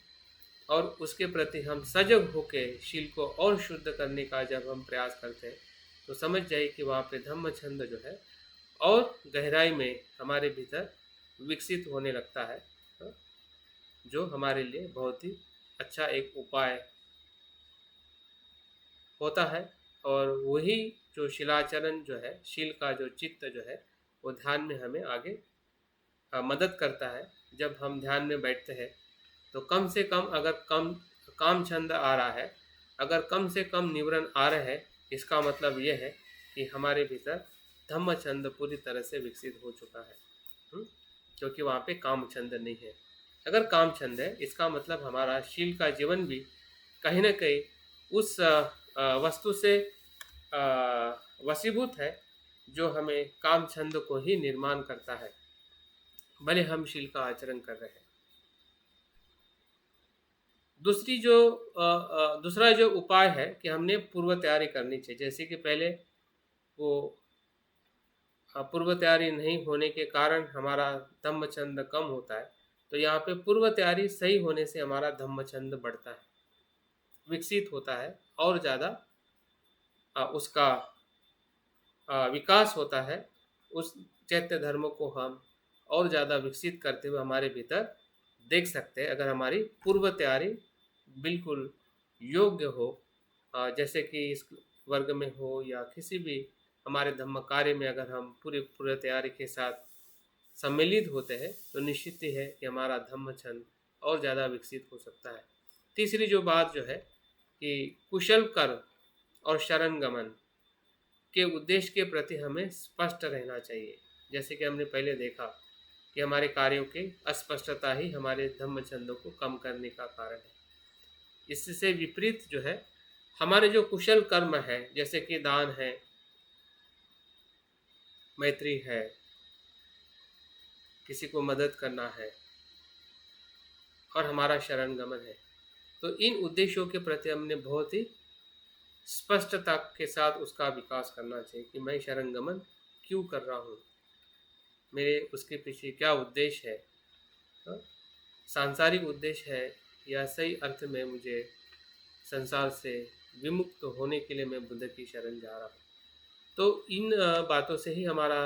और उसके प्रति हम सजग होके शील को और शुद्ध करने का जब हम प्रयास करते हैं, तो समझ जाइए कि वहाँ पे धम्म छंद जो है और गहराई में हमारे भीतर विकसित होने लगता है, जो हमारे लिए बहुत ही अच्छा एक उपाय होता है। और वही जो शीलाचरण जो है, शील का जो चित्त जो है, वो ध्यान में हमें आगे मदद करता है। जब हम ध्यान में बैठते हैं तो कम से कम अगर कम काम छंद आ रहा है, अगर कम से कम निवरण आ रहे हैं, इसका मतलब यह है कि हमारे भीतर धम्म छंद पूरी तरह से विकसित हो चुका है। क्योंकि वहाँ पे काम छंद नहीं है। अगर काम छंद है, इसका मतलब हमारा शील का जीवन भी कहीं ना कहीं उस वस्तु से वशीभूत है जो हमें काम छंद को ही निर्माण करता है, भले हम शील का आचरण कर रहे हैं। दूसरा जो उपाय है कि हमने पूर्व तैयारी करनी चाहिए। जैसे कि पहले वो पूर्व तैयारी नहीं होने के कारण हमारा धम्म छंद कम होता है, तो यहाँ पे पूर्व तैयारी सही होने से हमारा धम्म छंद बढ़ता है, विकसित होता है और ज़्यादा उसका विकास होता है। उस चैत्य धर्म को हम और ज़्यादा विकसित करते हुए हमारे भीतर देख सकते हैं, अगर हमारी पूर्व तैयारी बिल्कुल योग्य हो, जैसे कि इस वर्ग में हो या किसी भी हमारे धम्म कार्य में अगर हम पूरी तैयारी के साथ सम्मिलित होते हैं तो निश्चित ही है कि हमारा धम्म छंद और ज़्यादा विकसित हो सकता है। तीसरी जो बात जो है कि कुशल कर्म और शरण गमन के उद्देश्य के प्रति हमें स्पष्ट रहना चाहिए। जैसे कि हमने पहले देखा कि हमारे कार्यों की अस्पष्टता ही हमारे धम्म छंदों को कम करने का कारण है। इससे विपरीत जो है हमारे जो कुशल कर्म है, जैसे कि दान है, मैत्री है, किसी को मदद करना है और हमारा शरण गमन है, तो इन उद्देश्यों के प्रति हमने बहुत ही स्पष्टता के साथ उसका विकास करना चाहिए कि मैं शरण गमन क्यों कर रहा हूँ, मेरे उसके पीछे क्या उद्देश्य है, सांसारिक उद्देश्य है या सही अर्थ में मुझे संसार से विमुक्त होने के लिए मैं बुद्ध की शरण जा रहा हूँ। तो इन बातों से ही हमारा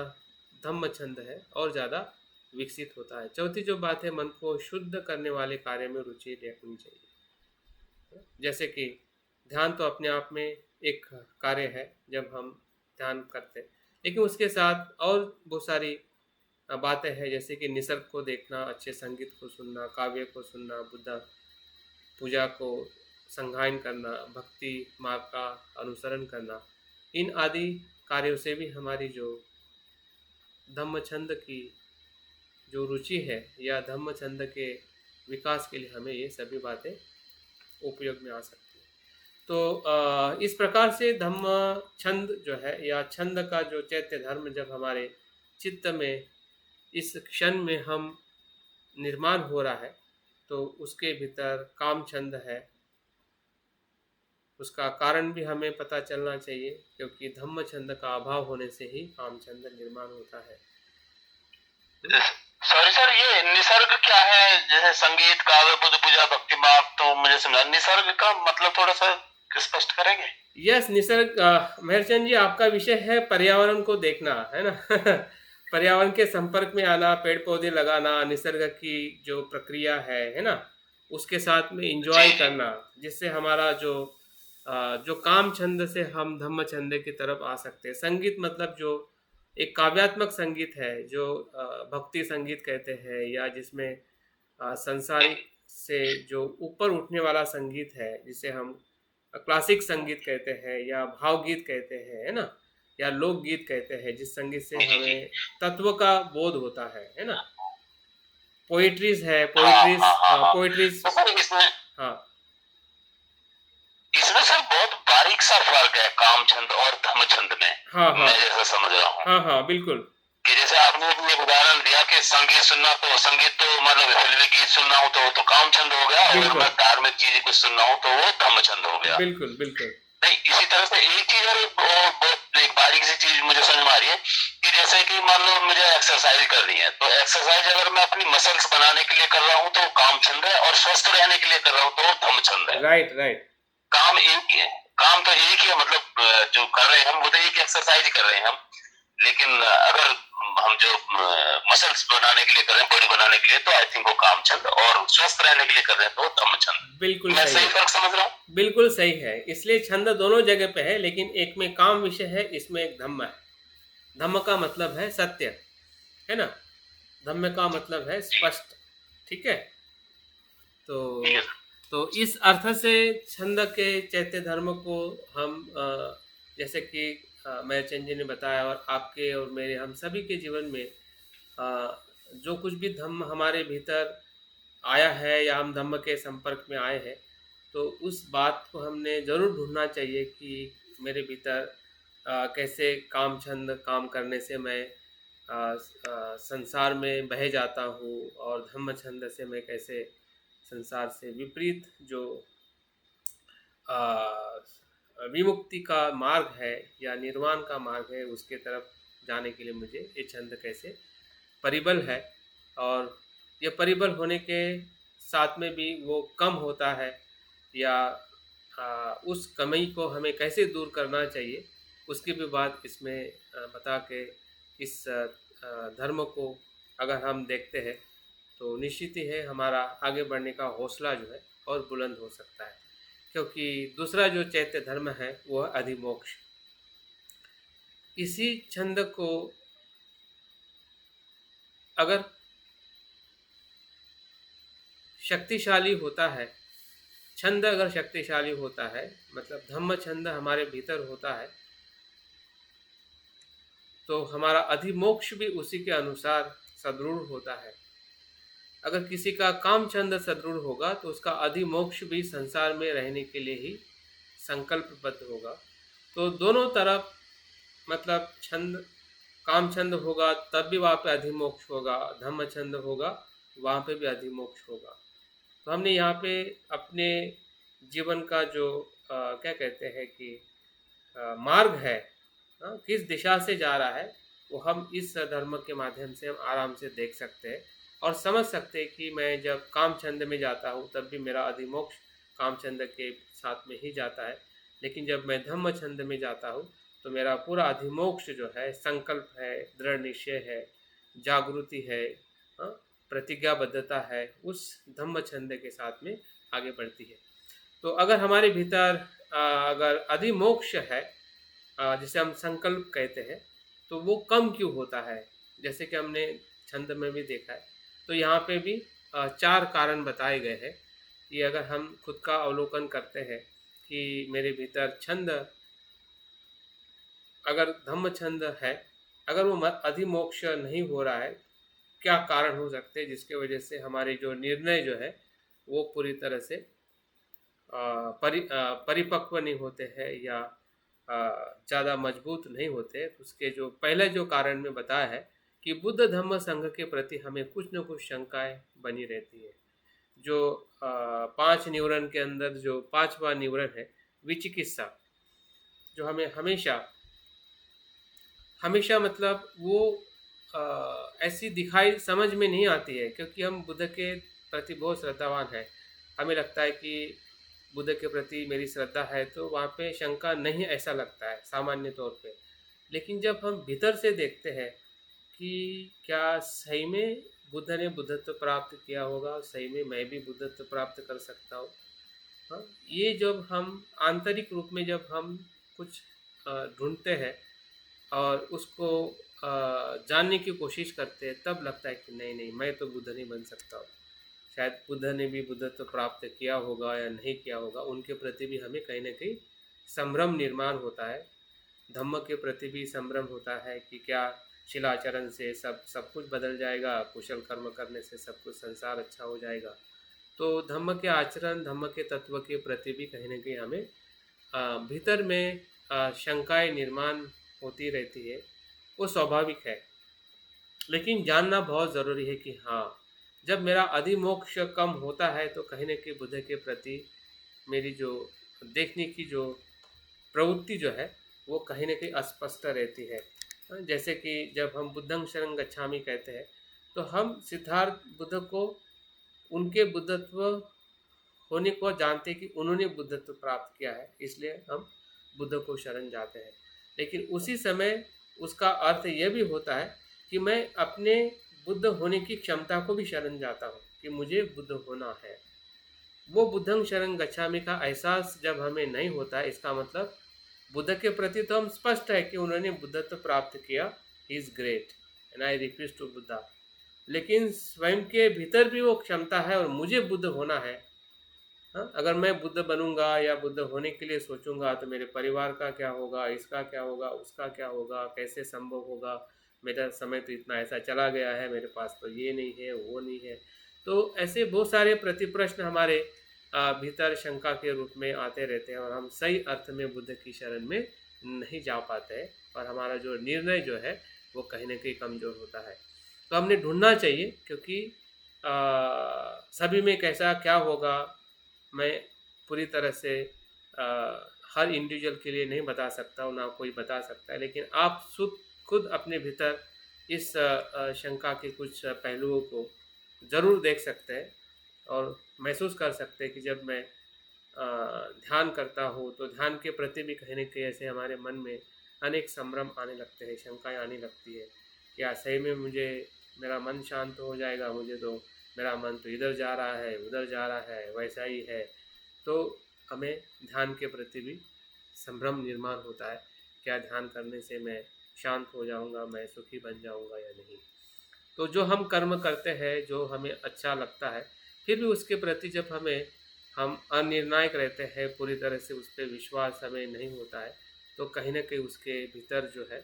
धम्म छंद है और ज़्यादा विकसित होता है। चौथी जो बात है, मन को शुद्ध करने वाले कार्य में रुचि रखनी चाहिए। जैसे कि ध्यान तो अपने आप में एक कार्य है जब हम ध्यान करते हैं, लेकिन उसके साथ और बहुत सारी बातें हैं, जैसे कि निसर्ग को देखना, अच्छे संगीत को सुनना, काव्य को सुनना, बुद्ध पूजा को संगायन करना, भक्ति मार्ग का अनुसरण करना, इन आदि कार्यों से भी हमारी जो धम्म छंद की जो रुचि है या धम्म छंद के विकास के लिए हमें ये सभी बातें उपयोग में आ सकती हैं। तो इस प्रकार से धम्म छंद जो है या छंद का जो चैत्य धर्म जब हमारे चित्त में इस क्षण में हम निर्माण हो रहा है तो उसके भीतर काम छंद है, उसका कारण भी हमें पता चलना चाहिए, क्योंकि धम्म छंद का अभाव होने से ही काम छंद निर्माण होता है। सॉरी सर, ये निसर्ग क्या है? जैसे संगीत, काव्य, बुद्ध पूजा, भक्ति मार्ग, तो मुझे समझा, निसर्ग का मतलब थोड़ा सा स्पष्ट करेंगे? यस, निसर्ग, मेहरचंद जी, आपका विषय है पर्यावरण को देखना, है ना? पर्यावरण के संपर्क में आना, पेड़ पौधे लगाना, निसर्ग की जो प्रक्रिया है ना, उसके साथ में एंजॉय करना, जिससे हमारा जो काम छंद से हम धम्म छंद की तरफ आ सकते हैं। संगीत मतलब जो एक काव्यात्मक संगीत है, जो भक्ति संगीत कहते हैं, या जिसमें संसारिक से जो ऊपर उठने वाला संगीत है, जिसे हम क्लासिक संगीत कहते हैं या भावगीत कहते हैं, है ना, या लोकगीत कहते हैं, जिस संगीत से हमें तत्व का बोध होता है ना। पोइट्रीज है, पोइट्रीज हाँ, इसमें सर बहुत बारीक सा फर्क है काम छंद और धम्म छंद में। मैं जैसा समझ रहा हूँ। बिल्कुल। कि जैसे आपने एक उदाहरण दिया कि संगीत सुनना, तो संगीत तो मतलब फिल्मी गीत सुनना हो तो वो तो काम छंद हो गया, और मैं धार्मिक चीजें कुछ सुनना हो तो वो धम्म छंद हो गया। बिल्कुल बिल्कुल। नहीं, इसी तरह से एक चीज और बहुत एक बारीक सी चीज मुझे समझ में आ रही है कि जैसे कि मान लो मुझे एक्सरसाइज करनी है, तो एक्सरसाइज अगर मैं अपनी मसल्स बनाने के लिए कर रहा हूँ तो काम छंद है, और स्वस्थ रहने के लिए कर रहा हूँ तो वो धम्म छंद है। राइट। काम एक ही है, काम तो एक ही है, मतलब जो कर रहे हैं हम वो तो एक एक्सरसाइज कर रहे हैं हम। लेकिन अगर हम जो मसल्स बनाने के लिए कर रहे हैं, बॉडी बनाने के लिए, तो आई थिंक वो काम छंद, और स्वस्थ रहने के लिए कर रहे हैं तो धम्म छंद। बिल्कुल मैं सही सही है, फर्क समझ रहा हूँ? बिल्कुल सही है। इसलिए छंद दोनों जगह पे है, लेकिन एक में काम विषय है, इसमें एक धम्म है। धम्म का मतलब है सत्य, है ना। धम्म का मतलब है स्पष्ट, ठीक है। तो इस अर्थ से छंद के चैत्य धर्म को हम जैसे कि मैं चंद जी ने बताया, और आपके और मेरे, हम सभी के जीवन में जो कुछ भी धम्म हमारे भीतर आया है या हम धम्म के संपर्क में आए हैं, तो उस बात को हमने ज़रूर ढूंढना चाहिए कि मेरे भीतर कैसे काम छंद काम करने से मैं संसार में बह जाता हूँ, और धम्म छंद से मैं कैसे संसार से विपरीत जो विमुक्ति का मार्ग है या निर्वाण का मार्ग है, उसके तरफ जाने के लिए मुझे ये छंद कैसे परिबल है। और ये परिबल होने के साथ में भी वो कम होता है, या उस कमी को हमें कैसे दूर करना चाहिए, उसकी भी बात इसमें बता के इस धर्म को अगर हम देखते हैं तो निश्चित ही है हमारा आगे बढ़ने का हौसला जो है और बुलंद हो सकता है। क्योंकि दूसरा जो चैत्य धर्म है वो है अधिमोक्ष। इसी छंद को अगर शक्तिशाली होता है, छंद अगर शक्तिशाली होता है, मतलब धम्म छंद हमारे भीतर होता है, तो हमारा अधिमोक्ष भी उसी के अनुसार सदृढ़ होता है। अगर किसी का काम छंद सदृढ़ होगा तो उसका अधिमोक्ष भी संसार में रहने के लिए ही संकल्पबद्ध होगा। तो दोनों तरफ, मतलब छंद, काम छंद होगा तब भी वहाँ पे अधिमोक्ष होगा, धम्म छंद होगा वहाँ पे भी अधिमोक्ष होगा। तो हमने यहाँ पे अपने जीवन का जो क्या कहते हैं कि मार्ग है, किस दिशा से जा रहा है, वो हम इस धर्म के माध्यम से हम आराम से देख सकते हैं और समझ सकते हैं कि मैं जब काम छंद में जाता हूँ तब भी मेरा अधिमोक्ष काम छंद के साथ में ही जाता है, लेकिन जब मैं धम्म छंद में जाता हूँ तो मेरा पूरा अधिमोक्ष जो है संकल्प है, दृढ़ निश्चय है, जागृति है, प्रतिज्ञाबद्धता है, उस धम्म छंद के साथ में आगे बढ़ती है। तो अगर हमारे भीतर अगर अधिमोक्ष है, जिसे हम संकल्प कहते हैं, तो वो कम क्यों होता है, जैसे कि हमने छंद में भी देखा है। तो यहाँ पे भी 4 कारण बताए गए हैं कि अगर हम खुद का अवलोकन करते हैं कि मेरे भीतर छंद, अगर धम्म छंद है, अगर वो अधिमोक्ष नहीं हो रहा है, क्या कारण हो सकते हैं जिसके वजह से हमारे जो निर्णय जो है वो पूरी तरह से परिपक्व नहीं होते हैं या ज़्यादा मजबूत नहीं होते। उसके जो पहले जो कारण में बताया है कि बुद्ध धम्म संघ के प्रति हमें कुछ न कुछ शंकाएं बनी रहती है। जो 5 न्यूरन के अंदर जो 5वां न्यूरन है विचिकित्सा, जो हमें हमेशा मतलब वो ऐसी दिखाई समझ में नहीं आती है, क्योंकि हम बुद्ध के प्रति बहुत श्रद्धावान हैं। हमें लगता है कि बुद्ध के प्रति मेरी श्रद्धा है, तो वहाँ पे शंका नहीं, ऐसा लगता है सामान्य तौर पे। लेकिन जब हम भीतर से देखते हैं कि क्या सही में बुद्ध ने बुद्धत्व प्राप्त किया होगा, सही में मैं भी बुद्धत्व प्राप्त कर सकता हूँ, हाँ, ये जब हम आंतरिक रूप में जब हम कुछ ढूंढते हैं और उसको जानने की कोशिश करते हैं, तब लगता है कि नहीं, मैं तो बुद्ध नहीं बन सकता हूँ। शायद बुद्ध ने भी बुद्धत्व प्राप्त किया होगा या नहीं किया होगा, उनके प्रति भी हमें कहीं ना कहीं संभ्रम निर्माण होता है। धम्म के प्रति भी संभ्रम होता है कि क्या शिलाचरण से सब कुछ बदल जाएगा, कुशल कर्म करने से सब कुछ संसार अच्छा हो जाएगा। तो धम्म के आचरण, धम्म के तत्व के प्रति भी कहीं ना कहीं हमें भीतर में शंकाएं निर्माण होती रहती है। वो स्वाभाविक है, लेकिन जानना बहुत ज़रूरी है कि हाँ, जब मेरा अधिमोक्ष कम होता है तो कहीं ना कहीं बुद्ध के प्रति मेरी जो देखने की जो प्रवृत्ति जो है वो कहीं ना कहीं अस्पष्ट रहती है। जैसे कि जब हम बुद्धं शरणं गच्छामि कहते हैं, तो हम सिद्धार्थ बुद्ध को उनके बुद्धत्व होने को जानते हैं कि उन्होंने बुद्धत्व प्राप्त किया है, इसलिए हम बुद्ध को शरण जाते हैं। लेकिन उसी समय उसका अर्थ यह भी होता है कि मैं अपने बुद्ध होने की क्षमता को भी शरण जाता हूँ कि मुझे बुद्ध होना है। वो बुद्धं शरण गच्छामि का एहसास जब हमें नहीं होता है, इसका मतलब बुद्ध के प्रति तो हम स्पष्ट है कि उन्होंने बुद्धत्व प्राप्त किया, he is great and I request to Buddha. लेकिन स्वयं के भीतर भी वो क्षमता है और मुझे बुद्ध होना है। हाँ, अगर मैं बुद्ध बनूंगा या बुद्ध होने के लिए सोचूंगा तो मेरे परिवार का क्या होगा, इसका क्या होगा, उसका क्या होगा, कैसे संभव होगा, मेरा समय तो इतना ऐसा चला गया है, मेरे पास तो ये नहीं है, वो नहीं है। तो ऐसे बहुत सारे प्रतिप्रश्न हमारे भीतर शंका के रूप में आते रहते हैं और हम सही अर्थ में बुद्ध की शरण में नहीं जा पाते हैं और हमारा जो निर्णय जो है वो कहीं ना कहीं कमज़ोर होता है। तो हमने ढूंढना चाहिए, क्योंकि सभी में कैसा क्या होगा मैं पूरी तरह से हर इंडिविजुअल के लिए नहीं बता सकता हूँ, ना कोई बता सकता है। लेकिन आप खुद अपने भीतर इस शंका के कुछ पहलुओं को ज़रूर देख सकते हैं और महसूस कर सकते हैं कि जब मैं ध्यान करता हूँ तो ध्यान के प्रति भी कहीं न कहीं ऐसे हमारे मन में अनेक संभ्रम आने लगते हैं, शंकाएँ आने लगती है। क्या सही में मुझे मेरा मन शांत हो जाएगा? मुझे तो मेरा मन तो इधर जा रहा है, उधर जा रहा है, वैसा ही है। तो हमें ध्यान के प्रति भी संभ्रम निर्माण होता है, क्या ध्यान करने से मैं शांत हो जाऊंगा, मैं सुखी बन जाऊंगा या नहीं। तो जो हम कर्म करते हैं, जो हमें अच्छा लगता है, फिर भी उसके प्रति जब हम अनिर्णायक रहते हैं, पूरी तरह से उस पर विश्वास हमें नहीं होता है, तो कहीं ना कहीं उसके भीतर जो है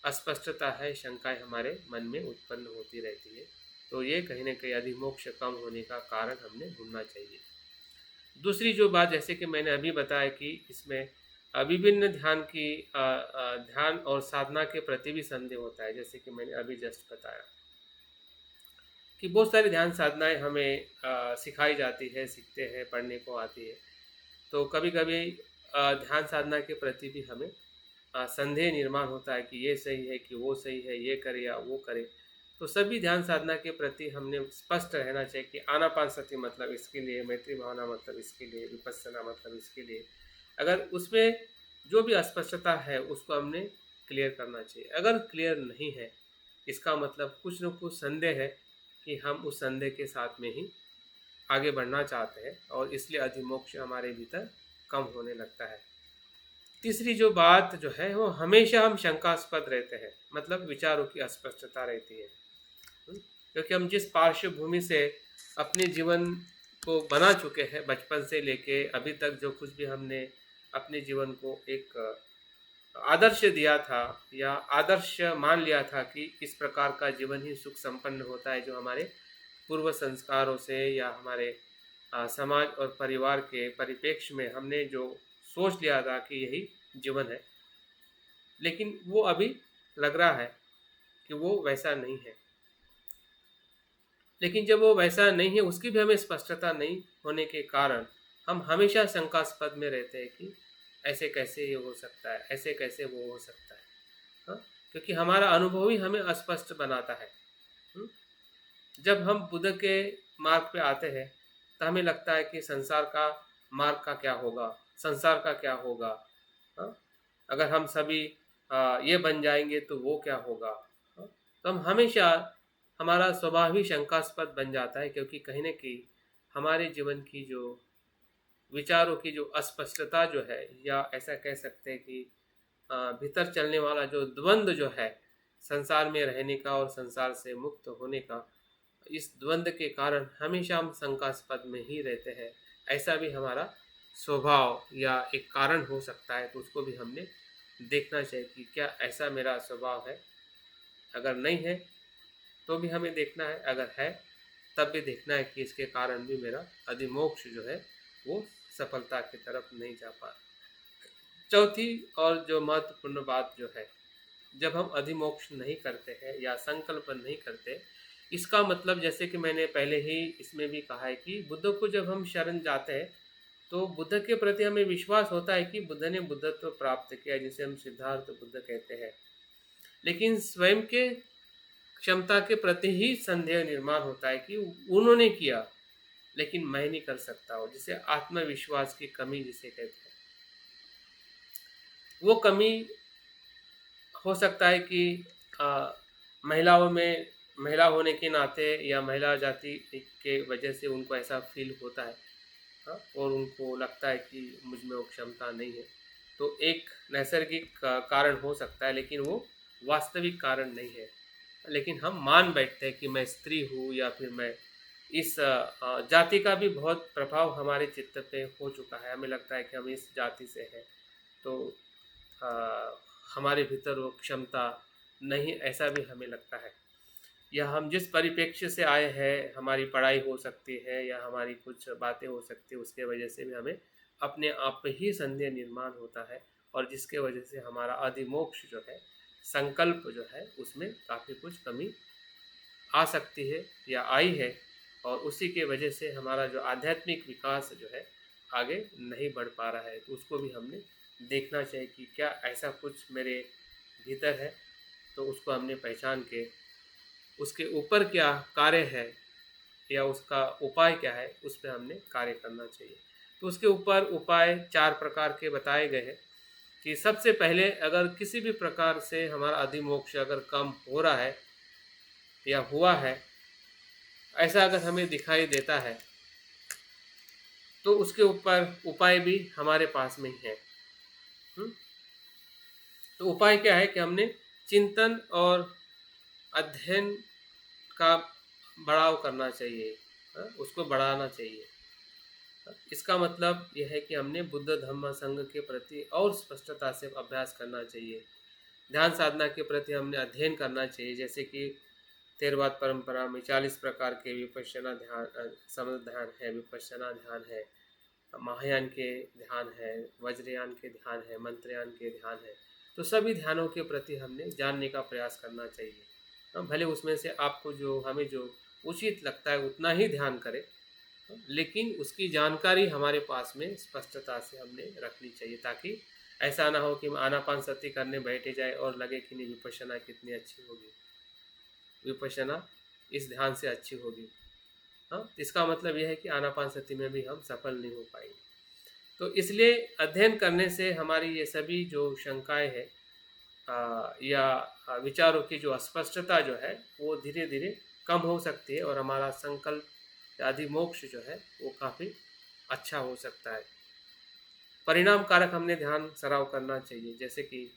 अस्पष्टता है, शंकाएं हमारे मन में उत्पन्न होती रहती है। तो ये कहीं ना कहीं अधिमोक्ष कम होने का कारण हमने ढूंढना चाहिए। दूसरी जो बात, जैसे कि मैंने अभी बताया कि इसमें विभिन्न ध्यान और साधना के प्रति भी संदेह होता है। जैसे कि मैंने अभी जस्ट बताया कि बहुत सारी ध्यान साधनाएं हमें सिखाई जाती है, सीखते हैं, पढ़ने को आती है। तो कभी कभी ध्यान साधना के प्रति भी हमें संदेह निर्माण होता है कि ये सही है कि वो सही है, ये करे या वो करे। तो सभी ध्यान साधना के प्रति हमने स्पष्ट रहना चाहिए कि आनापानसति मतलब इसके लिए, मैत्री भावना मतलब इसके लिए, विपस्सना मतलब इसके लिए। अगर उसमें जो भी अस्पष्टता है उसको हमने क्लियर करना चाहिए। अगर क्लियर नहीं है, इसका मतलब कुछ न कुछ संदेह है कि हम उस संदेह के साथ में ही आगे बढ़ना चाहते हैं और इसलिए अधिमोक्ष हमारे भीतर कम होने लगता है। तीसरी जो बात जो है वो हमेशा हम शंकास्पद रहते हैं, मतलब विचारों की अस्पष्टता रहती है। क्योंकि हम जिस पार्श्वभूमि से अपने जीवन को बना चुके हैं, बचपन से लेके अभी तक जो कुछ भी हमने अपने जीवन को एक आदर्श दिया था या आदर्श मान लिया था कि इस प्रकार का जीवन ही सुख संपन्न होता है, जो हमारे पूर्व संस्कारों से या हमारे समाज और परिवार के परिप्रेक्ष्य में हमने जो सोच लिया था कि यही जीवन है, लेकिन वो अभी लग रहा है कि वो वैसा नहीं है। लेकिन जब वो वैसा नहीं है, उसकी भी हमें स्पष्टता नहीं होने के कारण हम हमेशा शंकास्पद में रहते हैं कि ऐसे कैसे ये हो सकता है, ऐसे कैसे वो हो सकता है। हाँ, क्योंकि हमारा अनुभव ही हमें अस्पष्ट बनाता है। जब हम बुद्ध के मार्ग पे आते हैं तो हमें लगता है कि संसार का मार्ग का क्या होगा, संसार का क्या होगा। हाँ, अगर हम सभी ये बन जाएंगे तो वो क्या होगा। हाँ, तो हम हमेशा हमारा स्वभाव ही शंकास्पद बन जाता है, क्योंकि कहीं न कहीं हमारे जीवन की जो विचारों की जो अस्पष्टता जो है, या ऐसा कह सकते हैं कि भीतर चलने वाला जो द्वंद्व जो है संसार में रहने का और संसार से मुक्त होने का, इस द्वंद्व के कारण हमेशा हम शंकास्पद में ही रहते हैं। ऐसा भी हमारा स्वभाव या एक कारण हो सकता है, तो उसको भी हमने देखना चाहिए कि क्या ऐसा मेरा स्वभाव है। अगर नहीं है तो भी हमें देखना है, अगर है तब भी देखना है कि इसके कारण भी मेरा अधिमोक्ष जो है वो सफलता की तरफ नहीं जा पा रहा। चौथी और जो महत्वपूर्ण बात जो है, जब हम अधिमोक्ष नहीं करते हैं या संकल्प नहीं करते, इसका मतलब जैसे कि मैंने पहले ही इसमें भी कहा है कि बुद्ध को जब हम शरण जाते हैं तो बुद्ध के प्रति हमें विश्वास होता है कि बुद्ध ने बुद्धत्व प्राप्त किया, जिसे हम सिद्धार्थ बुद्ध कहते हैं। लेकिन स्वयं के क्षमता के प्रति ही संदेह निर्माण होता है कि उन्होंने किया लेकिन मैं नहीं कर सकता हूँ, जिसे आत्मविश्वास की कमी जिसे कहते हैं। वो कमी हो सकता है कि महिलाओं में महिला होने के नाते या महिला जाति के वजह से उनको ऐसा फील होता है, हाँ, और उनको लगता है कि मुझ में वो क्षमता नहीं है। तो एक नैसर्गिक कारण हो सकता है, लेकिन वो वास्तविक कारण नहीं है। लेकिन हम मान बैठते हैं कि मैं स्त्री हूँ, या फिर मैं इस जाति का भी बहुत प्रभाव हमारे चित्त पे हो चुका है। हमें लगता है कि हम इस जाति से हैं, तो अ, हमारे भीतर वो क्षमता नहीं, ऐसा भी हमें लगता है। या हम जिस परिप्रेक्ष्य से आए हैं, हमारी पढ़ाई हो सकती है या हमारी कुछ बातें हो सकती है, उसके वजह से भी हमें अपने आप पे ही संदेह निर्माण होता है, और जिसके वजह से हमारा अधिमोक्ष जो है, संकल्प जो है, उसमें काफ़ी कुछ कमी आ सकती है या आई है, और उसी के वजह से हमारा जो आध्यात्मिक विकास जो है, आगे नहीं बढ़ पा रहा है। तो उसको भी हमने देखना चाहिए कि क्या ऐसा कुछ मेरे भीतर है, तो उसको हमने पहचान के उसके ऊपर क्या कार्य है या उसका उपाय क्या है, उस पे हमने कार्य करना चाहिए। तो उसके ऊपर उपाय 4 प्रकार के बताए गए हैं कि सबसे पहले अगर किसी भी प्रकार से हमारा अधिमोक्ष अगर कम हो रहा है या हुआ है, ऐसा अगर हमें दिखाई देता है, तो उसके ऊपर उपाय भी हमारे पास में ही है। हुँ? तो उपाय क्या है कि हमने चिंतन और अध्ययन का बढ़ाव करना चाहिए, उसको बढ़ाना चाहिए। इसका मतलब यह है कि हमने बुद्ध धम्म संघ के प्रति और स्पष्टता से अभ्यास करना चाहिए। ध्यान साधना के प्रति हमने अध्ययन करना चाहिए, जैसे कि थेरवाद परंपरा में 40 प्रकार के विपश्यना ध्यान, समझ ध्यान है, विपश्यना ध्यान है, महायान के ध्यान है, वज्रयान के ध्यान है, मंत्रयान के ध्यान है। तो सभी ध्यानों के प्रति हमने जानने का प्रयास करना चाहिए। भले उसमें से आपको जो हमें जो उचित लगता है उतना ही ध्यान करें, लेकिन उसकी जानकारी हमारे पास में स्पष्टता से हमने रखनी चाहिए, ताकि ऐसा ना हो कि हम आनापानसति करने बैठे जाए और लगे कि नहीं विपश्यना कितनी अच्छी होगी, विपश्यना इस ध्यान से अच्छी होगी। हाँ, इसका मतलब यह है कि आनापानसति में भी हम सफल नहीं हो पाएंगे। तो इसलिए अध्ययन करने से हमारी ये सभी जो शंकाएं हैं या विचारों की जो अस्पष्टता जो है, वो धीरे धीरे कम हो सकती है, और हमारा संकल्प अधिमोक्ष जो है वो काफ़ी अच्छा हो सकता है। परिणाम कारक हमने ध्यान सराव करना चाहिए, जैसे कि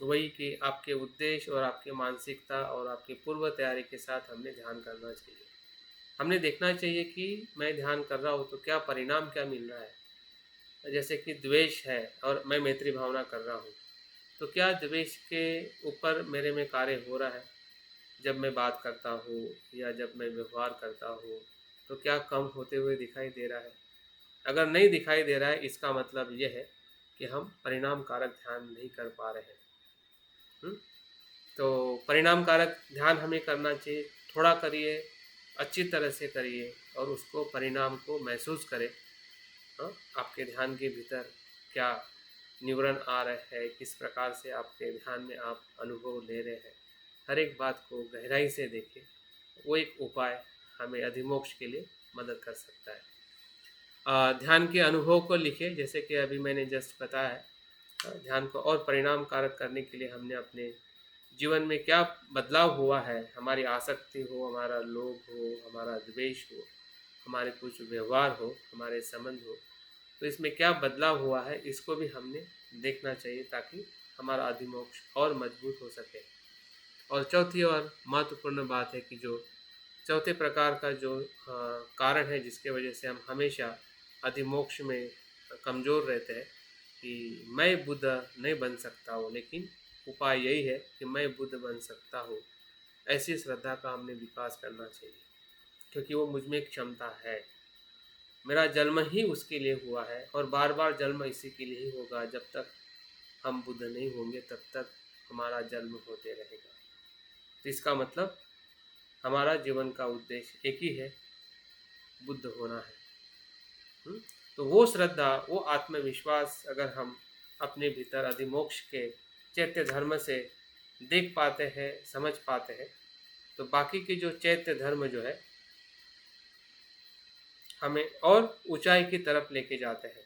वही कि आपके उद्देश्य और आपकी मानसिकता और आपकी पूर्व तैयारी के साथ हमने ध्यान करना चाहिए। हमने देखना चाहिए कि मैं ध्यान कर रहा हूँ तो क्या परिणाम क्या मिल रहा है। जैसे कि द्वेष है और मैं मैत्री भावना कर रहा हूँ, तो क्या द्वेष के ऊपर मेरे में कार्य हो रहा है जब मैं बात करता हूँ या जब मैं व्यवहार करता हूँ, तो क्या कम होते हुए दिखाई दे रहा है। अगर नहीं दिखाई दे रहा है, इसका मतलब यह है कि हम परिणाम कारक ध्यान नहीं कर पा रहे हैं। तो परिणाम कारक ध्यान हमें करना चाहिए, थोड़ा करिए, अच्छी तरह से करिए, और उसको परिणाम को महसूस करें। हाँ, आपके ध्यान के भीतर क्या निवरण आ रहा है, किस प्रकार से आपके ध्यान में आप अनुभव ले रहे हैं, हर एक बात को गहराई से देखें। वो एक उपाय हमें अधिमोक्ष के लिए मदद कर सकता है। ध्यान के अनुभव को लिखें, जैसे कि अभी मैंने जस्ट बताया है। ध्यान को और परिणाम कारक करने के लिए हमने अपने जीवन में क्या बदलाव हुआ है, हमारी आसक्ति हो, हमारा लोभ हो, हमारा द्वेष हो, हमारे कुछ व्यवहार हो, हमारे संबंध हो, तो इसमें क्या बदलाव हुआ है, इसको भी हमने देखना चाहिए, ताकि हमारा अधिमोक्ष और मजबूत हो सके। और चौथी और महत्वपूर्ण बात है कि जो चौथे प्रकार का जो कारण है जिसके वजह से हम हमेशा अधिमोक्ष में कमज़ोर रहते हैं, कि मैं बुद्ध नहीं बन सकता हूँ, लेकिन उपाय यही है कि मैं बुद्ध बन सकता हूँ। ऐसी श्रद्धा का हमने विकास करना चाहिए, क्योंकि वो मुझ में क्षमता है। मेरा जन्म ही उसके लिए हुआ है, और बार बार जन्म इसी के लिए ही होगा। जब तक हम बुद्ध नहीं होंगे तब तक हमारा जन्म होते रहेगा। तो इसका मतलब हमारा जीवन का उद्देश्य एक ही है, बुद्ध होना है। तो वो श्रद्धा, वो आत्मविश्वास अगर हम अपने भीतर अधिमोक्ष के चैत्य धर्म से देख पाते हैं, समझ पाते हैं, तो बाकी के जो चैत्य धर्म जो है हमें और ऊंचाई की तरफ लेके जाते हैं।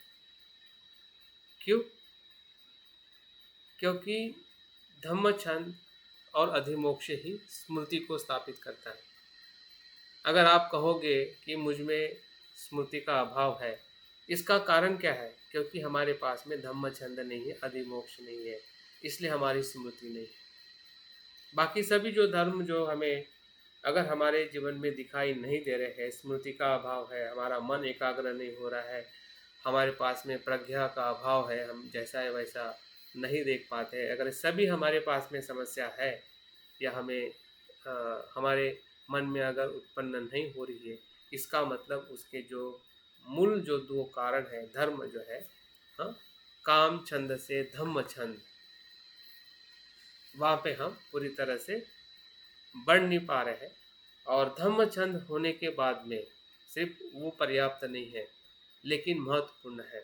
क्यों? क्योंकि धम्म छंद और अधिमोक्ष ही स्मृति को स्थापित करता है। अगर आप कहोगे कि मुझ में स्मृति का अभाव है, इसका कारण क्या है? क्योंकि हमारे पास में धम्म छंद नहीं है, अधिमोक्ष नहीं है, इसलिए हमारी स्मृति नहीं है। बाकी सभी जो धर्म जो हमें अगर हमारे जीवन में दिखाई नहीं दे रहे हैं, स्मृति का अभाव है, हमारा मन एकाग्र नहीं हो रहा है, हमारे पास में प्रज्ञा का अभाव है, हम जैसा है वैसा नहीं देख पाते हैं, अगर सभी हमारे पास में समस्या है या हमें हमारे मन में अगर उत्पन्न नहीं हो रही है, इसका मतलब उसके जो मूल जो दो कारण है, धर्म जो है, हाँ, काम छंद से धम्म छंद, वहाँ पे हम पूरी तरह से बढ़ नहीं पा रहे हैं। और धम्म छंद होने के बाद में सिर्फ वो पर्याप्त नहीं है, लेकिन महत्वपूर्ण है।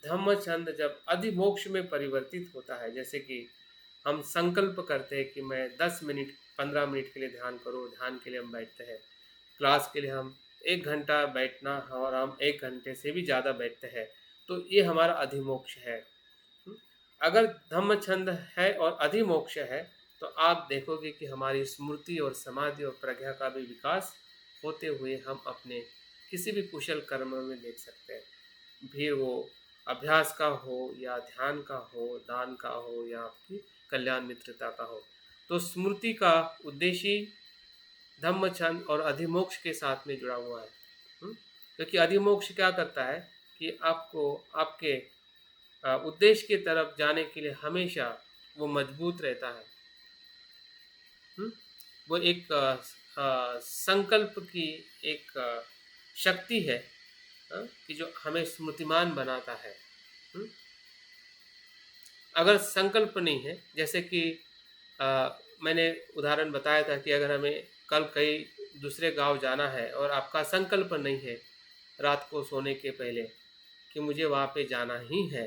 धम्म छंद जब अधिमोक्ष में परिवर्तित होता है, जैसे कि हम संकल्प करते हैं कि मैं 10 मिनट 15 मिनट के लिए ध्यान करूँ, ध्यान के लिए हम बैठते हैं, क्लास के लिए हम 1 घंटा बैठना और हम 1 घंटे से भी ज़्यादा बैठते हैं, तो ये हमारा अधिमोक्ष है। अगर धम्म छंद है और अधिमोक्ष है तो आप देखोगे कि हमारी स्मृति और समाधि और प्रज्ञा का भी विकास होते हुए हम अपने किसी भी कुशल कर्म में देख सकते हैं, फिर वो अभ्यास का हो या ध्यान का हो, दान का हो या आपकी कल्याण मित्रता का हो। तो स्मृति का उद्देश्य धम्म छंद और अधिमोक्ष के साथ में जुड़ा हुआ है। क्योंकि अधिमोक्ष क्या करता है कि आपको आपके उद्देश्य की तरफ जाने के लिए हमेशा वो मजबूत रहता है। वो एक संकल्प की एक शक्ति है कि जो हमें स्मृतिमान बनाता है। अगर संकल्प नहीं है, जैसे कि मैंने उदाहरण बताया था कि अगर हमें कल कहीं दूसरे गांव जाना है और आपका संकल्प नहीं है रात को सोने के पहले कि मुझे वहाँ पे जाना ही है,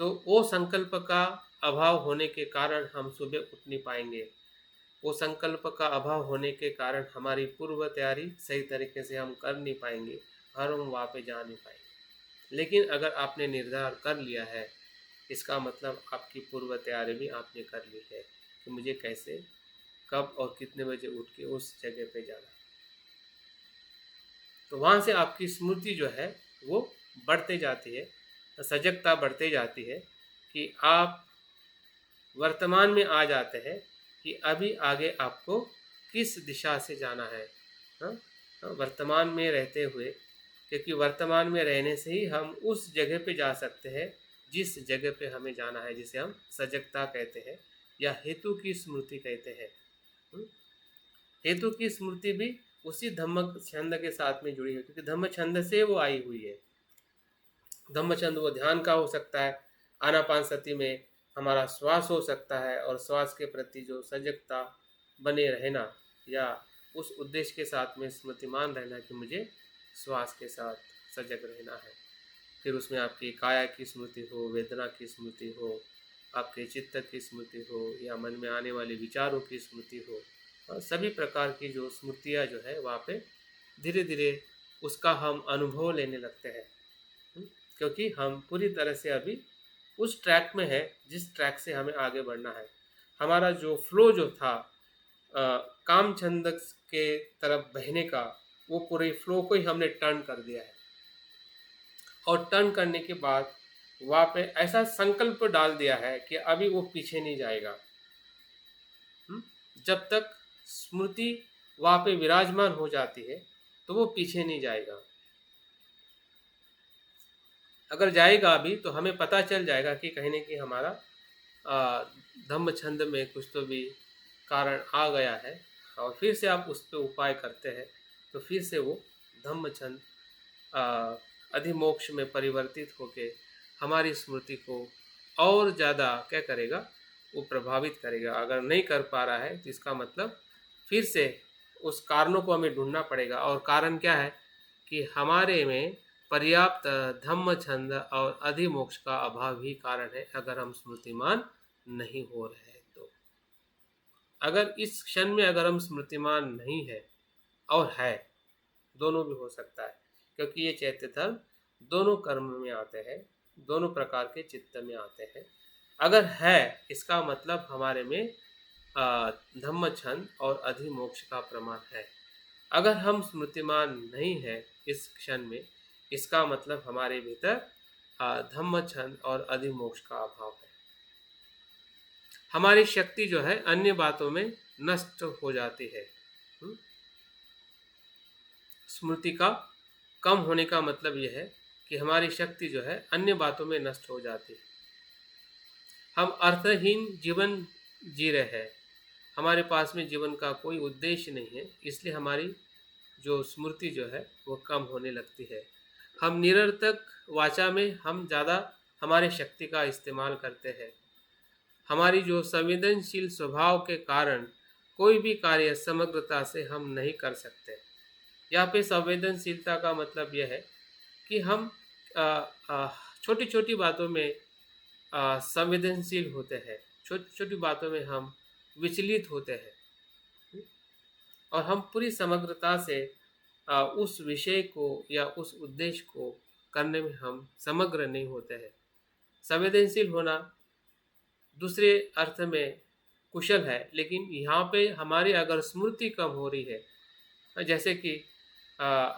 तो वो संकल्प का अभाव होने के कारण हम सुबह उठ नहीं पाएंगे। वो संकल्प का अभाव होने के कारण हमारी पूर्व तैयारी सही तरीके से हम कर नहीं पाएंगे और हम वहाँ पे जा नहीं पाएंगे। लेकिन अगर आपने निर्धार कर लिया है, इसका मतलब आपकी पूर्व तैयारी भी आपने कर ली है कि मुझे कैसे, कब और कितने बजे उठ के उस जगह पे जाना है, तो वहाँ से आपकी स्मृति जो है वो बढ़ते जाती है, सजगता बढ़ते जाती है कि आप वर्तमान में आ जाते हैं कि अभी आगे आपको किस दिशा से जाना है। वर्तमान में रहते हुए, क्योंकि वर्तमान में रहने से ही हम उस जगह पे जा सकते हैं जिस जगह पे हमें जाना है, जिसे हम सजगता कहते हैं या हेतु की स्मृति कहते हैं। हेतु की स्मृति भी उसी धम्म छंद के साथ में जुड़ी है, क्योंकि धम्म छंद से वो आई हुई है। धम्म छंद वो ध्यान का हो सकता है, आनापानसति में हमारा श्वास हो सकता है, और श्वास के प्रति जो सजगता बने रहना या उस उद्देश्य के साथ में स्मृतिमान रहना कि मुझे श्वास के साथ सजग रहना है। फिर उसमें आपकी काया की स्मृति हो, वेदना की स्मृति हो, आपके चित्त की स्मृति हो या मन में आने वाले विचारों की स्मृति हो, और सभी प्रकार की जो स्मृतियाँ जो है वहाँ पे धीरे धीरे उसका हम अनुभव लेने लगते हैं, क्योंकि हम पूरी तरह से अभी उस ट्रैक में है जिस ट्रैक से हमें आगे बढ़ना है। हमारा जो फ्लो जो था काम छंद के तरफ बहने का, वो पूरे फ्लो को ही हमने टर्न कर दिया है, और टर्न करने के बाद वहाँ पे ऐसा संकल्प डाल दिया है कि अभी वो पीछे नहीं जाएगा। जब तक स्मृति वहाँ पे विराजमान हो जाती है तो वो पीछे नहीं जाएगा। अगर जाएगा अभी तो हमें पता चल जाएगा कि कहीं न कहीं हमारा धम्म छंद में कुछ तो भी कारण आ गया है, और फिर से आप उस पर उपाय करते हैं तो फिर से वो धम्म छंद अधिमोक्ष में परिवर्तित होके हमारी स्मृति को और ज़्यादा क्या करेगा, वो प्रभावित करेगा। अगर नहीं कर पा रहा है तो इसका मतलब फिर से उस कारणों को हमें ढूंढना पड़ेगा, और कारण क्या है कि हमारे में पर्याप्त धम्म छंद और अधिमोक्ष का अभाव ही कारण है। अगर हम स्मृतिमान नहीं हो रहे हैं तो, अगर इस क्षण में अगर हम स्मृतिमान नहीं है और है, दोनों भी हो सकता है, क्योंकि ये चैत्य धर्म दोनों कर्म में आते हैं, दोनों प्रकार के चित्त में आते हैं। अगर है, इसका मतलब हमारे में धम्म छंद और अधिमोक्ष का प्रमाण है। अगर हम स्मृतिमान नहीं है इस क्षण में, इसका मतलब हमारे भीतर धम्म छंद और अधिमोक्ष का अभाव है। हमारी शक्ति जो है अन्य बातों में नष्ट हो जाती है। स्मृति का कम होने का मतलब यह है कि हमारी शक्ति जो है अन्य बातों में नष्ट हो जाती है। हम अर्थहीन जीवन जी रहे हैं, हमारे पास में जीवन का कोई उद्देश्य नहीं है, इसलिए हमारी जो स्मृति जो है वो कम होने लगती है। हम निरर्थक वाचा में हम ज़्यादा हमारे शक्ति का इस्तेमाल करते हैं। हमारी जो संवेदनशील स्वभाव के कारण कोई भी कार्य समग्रता से हम नहीं कर सकते। यहाँ पे संवेदनशीलता का मतलब यह है कि हम छोटी छोटी बातों में संवेदनशील होते हैं, छोटी छोटी बातों में हम विचलित होते हैं और हम पूरी समग्रता से उस विषय को या उस उद्देश्य को करने में हम समग्र नहीं होते हैं। संवेदनशील होना दूसरे अर्थ में कुशल है, लेकिन यहाँ पे हमारी अगर स्मृति कम हो रही है, जैसे कि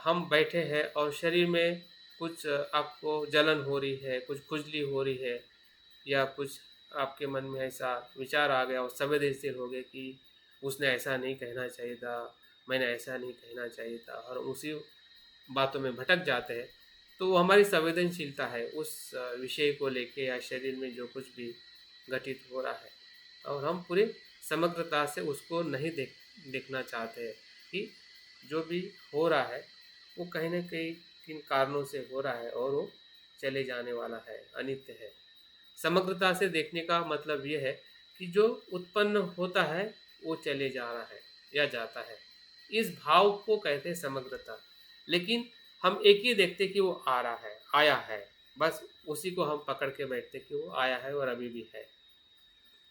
हम बैठे हैं और शरीर में कुछ आपको जलन हो रही है, कुछ खुजली हो रही है, या कुछ आपके मन में ऐसा विचार आ गया और संवेदनशील हो गए कि उसने ऐसा नहीं कहना चाहिए था, मैंने ऐसा नहीं कहना चाहिए था, और उसी बातों में भटक जाते हैं, तो वो हमारी संवेदनशीलता है उस विषय को लेके या शरीर में जो कुछ भी घटित हो रहा है, और हम पूरे समग्रता से उसको नहीं देखना चाहते हैं कि जो भी हो रहा है वो कहीं ना कहीं किन कारणों से हो रहा है और वो चले जाने वाला है, अनित्य है। समग्रता से देखने का मतलब ये है कि जो उत्पन्न होता है वो चले जा रहा है या जाता है, इस भाव को कहते हैं समग्रता। लेकिन हम एक ही देखते कि वो आ रहा है, आया है, बस उसी को हम पकड़ के बैठते कि वो आया है और अभी भी है,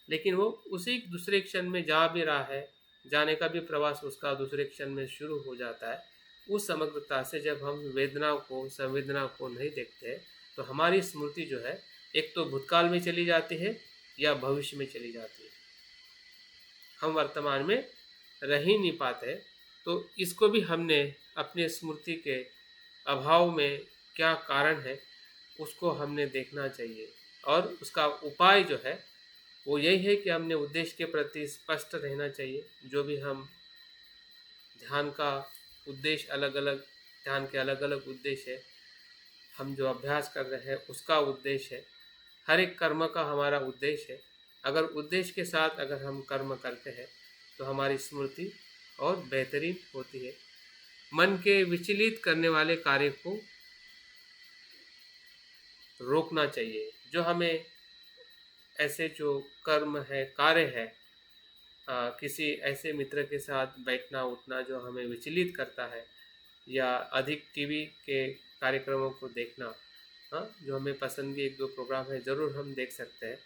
लेकिन वो उसी दूसरे क्षण में जा भी रहा है, जाने का भी प्रवास उसका दूसरे क्षण में शुरू हो जाता है। उस समग्रता से जब हम वेदना को, संवेदना को नहीं देखते, तो हमारी स्मृति जो है एक तो भूतकाल में चली जाती है या भविष्य में चली जाती है, हम वर्तमान में रह ही नहीं पाते। तो इसको भी हमने अपने स्मृति के अभाव में क्या कारण है उसको हमने देखना चाहिए, और उसका उपाय जो है वो यही है कि हमने उद्देश्य के प्रति स्पष्ट रहना चाहिए। जो भी हम ध्यान का उद्देश्य, अलग अलग ध्यान के अलग अलग उद्देश्य है, हम जो अभ्यास कर रहे हैं उसका उद्देश्य है, हर एक कर्म का हमारा उद्देश्य है। अगर उद्देश्य के साथ अगर हम कर्म करते हैं तो हमारी स्मृति और बेहतरीन होती है। मन के विचलित करने वाले कार्य को रोकना चाहिए। जो हमें ऐसे जो कर्म है, कार्य है, किसी ऐसे मित्र के साथ बैठना उठना जो हमें विचलित करता है, या अधिक टीवी के कार्यक्रमों को देखना, जो हमें पसंद के एक दो प्रोग्राम है ज़रूर हम देख सकते हैं,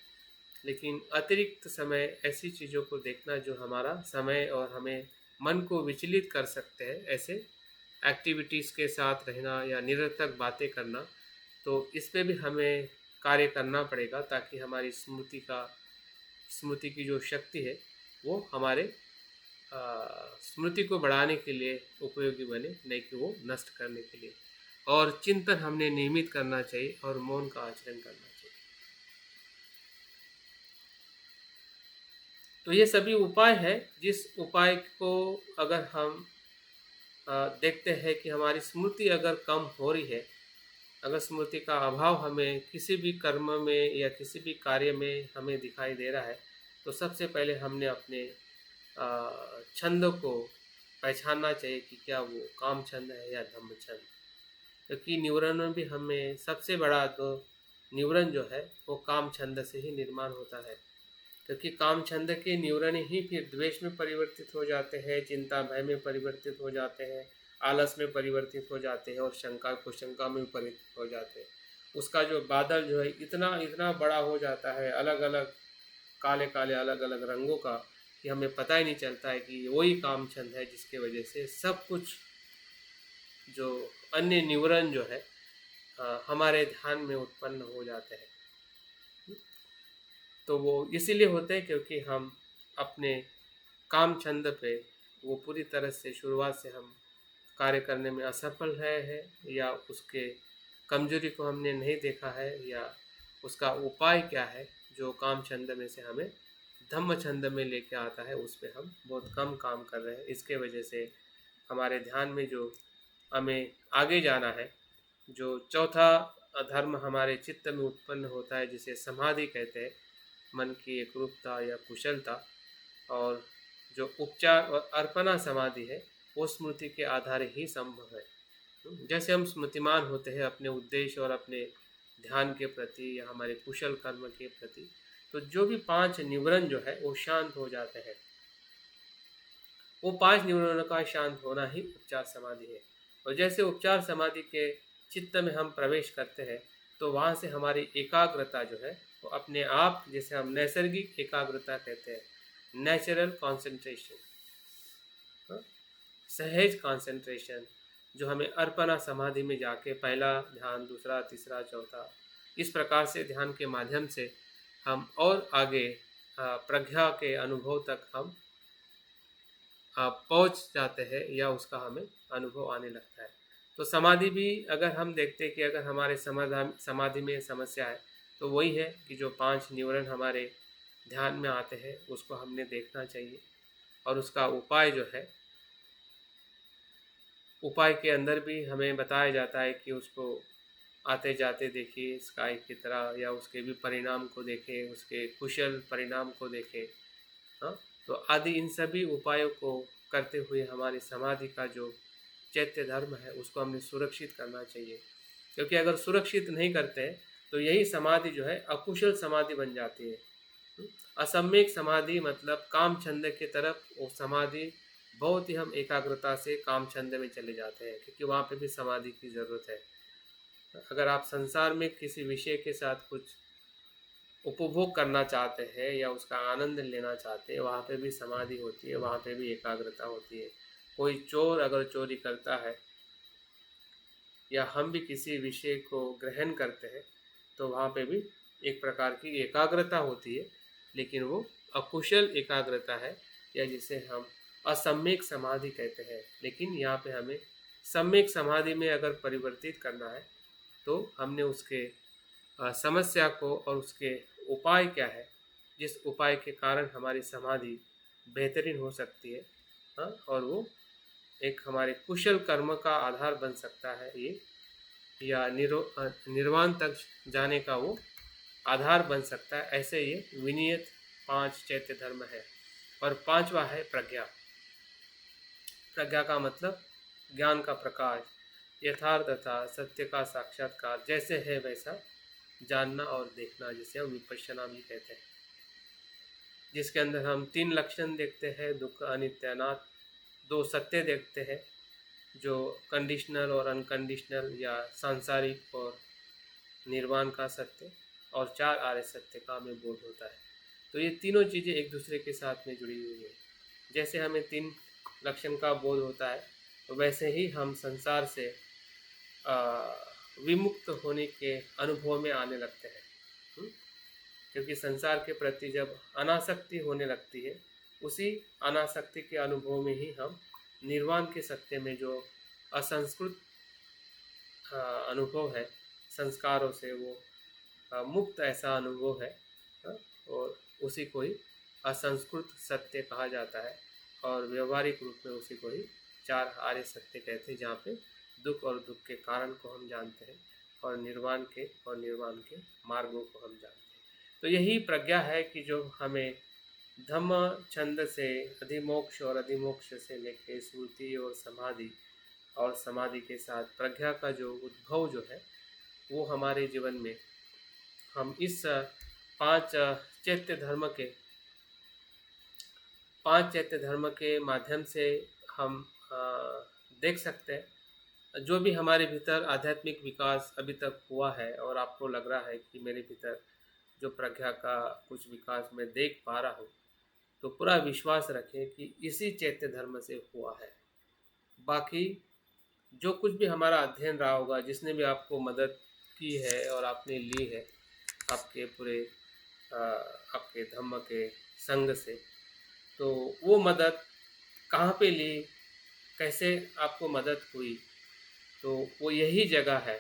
लेकिन अतिरिक्त समय ऐसी चीज़ों को देखना जो हमारा समय और हमें मन को विचलित कर सकते हैं, ऐसे एक्टिविटीज़ के साथ रहना या निरर्थक बातें करना, तो इस पे भी हमें कार्य करना पड़ेगा ताकि हमारी स्मृति की जो शक्ति है वो हमारे स्मृति को बढ़ाने के लिए उपयोगी बने, नहीं कि वो नष्ट करने के लिए। और चिंतन हमने नियमित करना चाहिए और मौन का आचरण करना चाहिए। तो ये सभी उपाय है, जिस उपाय को अगर हम देखते हैं कि हमारी स्मृति अगर कम हो रही है, अगर स्मृति का अभाव हमें किसी भी कर्म में या किसी भी कार्य में हमें दिखाई दे रहा है, तो सबसे पहले हमने अपने छंद को पहचानना चाहिए कि क्या वो काम छंद है या धम्म छंद। क्योंकि न्यूरन में भी हमें सबसे बड़ा तो न्यूरन जो है वो काम छंद से ही निर्माण होता है, क्योंकि काम छंद के न्यूरन ही फिर द्वेष में परिवर्तित हो जाते हैं, चिंता भय में परिवर्तित हो जाते हैं, आलस में परिवर्तित हो जाते हैं और शंका को शंका में परिवर्तित हो जाते हैं। उसका जो बादल जो है इतना इतना बड़ा हो जाता है, अलग अलग काले काले अलग अलग रंगों का, कि हमें पता ही नहीं चलता है कि वही काम छंद है जिसके वजह से सब कुछ जो अन्य न्यूरन जो है हमारे ध्यान में उत्पन्न हो जाते हैं। तो वो इसीलिए होते हैं क्योंकि हम अपने काम छंद पे वो पूरी तरह से शुरुआत से हम कार्य करने में असफल रहे हैं, या उसके कमजोरी को हमने नहीं देखा है, या उसका उपाय क्या है जो काम छंद में से हमें धम्म छंद में लेके आता है, उस पे हम बहुत कम काम कर रहे हैं। इसके वजह से हमारे ध्यान में जो हमें आगे जाना है, जो चौथा धर्म हमारे चित्त में उत्पन्न होता है जिसे समाधि कहते हैं, मन की एकरूपता या कुशलता, और जो उपचार और अर्पणा समाधि है वो स्मृति के आधार ही संभव है। जैसे हम स्मृतिमान होते हैं अपने उद्देश्य और अपने ध्यान के प्रति या हमारे कुशल कर्म के प्रति, तो जो भी 5 निवरण जो है वो शांत हो जाते हैं। वो 5 निवरणों का शांत होना ही उपचार समाधि है। और जैसे उपचार समाधि के चित्त में हम प्रवेश करते हैं तो वहाँ से हमारी एकाग्रता जो है वो अपने आप, जैसे हम नैसर्गिक एकाग्रता कहते हैं, नेचुरल कॉन्सेंट्रेशन, सहज कॉन्सेंट्रेशन, जो हमें अर्पणा समाधि में जाके पहला ध्यान, दूसरा, तीसरा, चौथा, इस प्रकार से ध्यान के माध्यम से हम और आगे प्रज्ञा के अनुभव तक हम पहुंच जाते हैं, या उसका हमें अनुभव आने लगता है। तो समाधि भी अगर हम देखते हैं कि अगर हमारे समाधि में समस्या है तो वही है कि जो 5 निवरण हमारे ध्यान में आते हैं उसको हमने देखना चाहिए, और उसका उपाय जो है, उपाय के अंदर भी हमें बताया जाता है कि उसको आते जाते देखिए स्काई की तरह, या उसके भी परिणाम को देखें, उसके कुशल परिणाम को देखें। हाँ, तो आदि इन सभी उपायों को करते हुए हमारी समाधि का जो चैत्य धर्म है उसको हमने सुरक्षित करना चाहिए, क्योंकि अगर सुरक्षित नहीं करते हैं तो यही समाधि जो है अकुशल समाधि बन जाती है। असम्यक समाधि मतलब काम छंद की तरफ वो समाधि, बहुत ही हम एकाग्रता से काम छंद में चले जाते हैं, क्योंकि वहाँ पे भी समाधि की ज़रूरत है। अगर आप संसार में किसी विषय के साथ कुछ उपभोग करना चाहते हैं या उसका आनंद लेना चाहते हैं, वहाँ पे भी समाधि होती है, वहाँ पे भी एकाग्रता होती है। कोई चोर अगर चोरी करता है या हम भी किसी विषय को ग्रहण करते हैं तो वहाँ पे भी एक प्रकार की एकाग्रता होती है, लेकिन वो अकुशल एकाग्रता है, या जिसे हम असम्यक समाधि कहते हैं। लेकिन यहाँ पे हमें सम्यक समाधि में अगर परिवर्तित करना है तो हमने उसके समस्या को और उसके उपाय क्या है, जिस उपाय के कारण हमारी समाधि बेहतरीन हो सकती है, हाँ, और वो एक हमारे कुशल कर्म का आधार बन सकता है ये, या निर्वाण तक जाने का वो आधार बन सकता है। ऐसे ये विनियत 5 चैत्य धर्म है। और 5वां है प्रज्ञा। प्रज्ञा का मतलब ज्ञान का प्रकाश, यथार्थता, सत्य का साक्षात्कार, जैसे है वैसा जानना और देखना, जिसे हम विपश्यना भी कहते हैं, जिसके अंदर हम 3 लक्षण देखते हैं, दुख, अनित्य, अनात्म, 2 सत्य देखते हैं जो कंडीशनल और अनकंडीशनल या सांसारिक और निर्वाण का सत्य, और 4 आर्य सत्य का हमें बोध होता है। तो ये तीनों चीज़ें एक दूसरे के साथ में जुड़ी हुई है। जैसे हमें 3 लक्षण का बोध होता है तो वैसे ही हम संसार से विमुक्त होने के अनुभव में आने लगते हैं। क्योंकि संसार के प्रति जब अनासक्ति होने लगती है, उसी अनासक्ति के अनुभव में ही हम निर्वाण के सत्य में जो असंस्कृत अनुभव है, संस्कारों से वो मुक्त ऐसा अनुभव है, और उसी को ही असंस्कृत सत्य कहा जाता है, और व्यवहारिक रूप में उसी को ही 4 आर्य सत्य कहते हैं, जहाँ पे दुख और दुख के कारण को हम जानते हैं, और निर्वाण के मार्गों को हम जानते हैं। तो यही प्रज्ञा है कि जो हमें धम्म छंद से अधिमोक्ष, और अधिमोक्ष से लेके स्मृति और समाधि के साथ प्रज्ञा का जो उद्भव जो है वो हमारे जीवन में हम इस 5 चैत्य धर्म के माध्यम से हम देख सकते हैं। जो भी हमारे भीतर आध्यात्मिक विकास अभी तक हुआ है और आपको लग रहा है कि मेरे भीतर जो प्रज्ञा का कुछ विकास मैं देख पा रहा हूँ, तो पूरा विश्वास रखें कि इसी चैत्य धर्म से हुआ है। बाकी जो कुछ भी हमारा अध्ययन रहा होगा, जिसने भी आपको मदद की है और आपने ली है आपके पूरे आपके धम्म के संग से, तो वो मदद कहाँ पे ली, कैसे आपको मदद हुई, तो वो यही जगह है,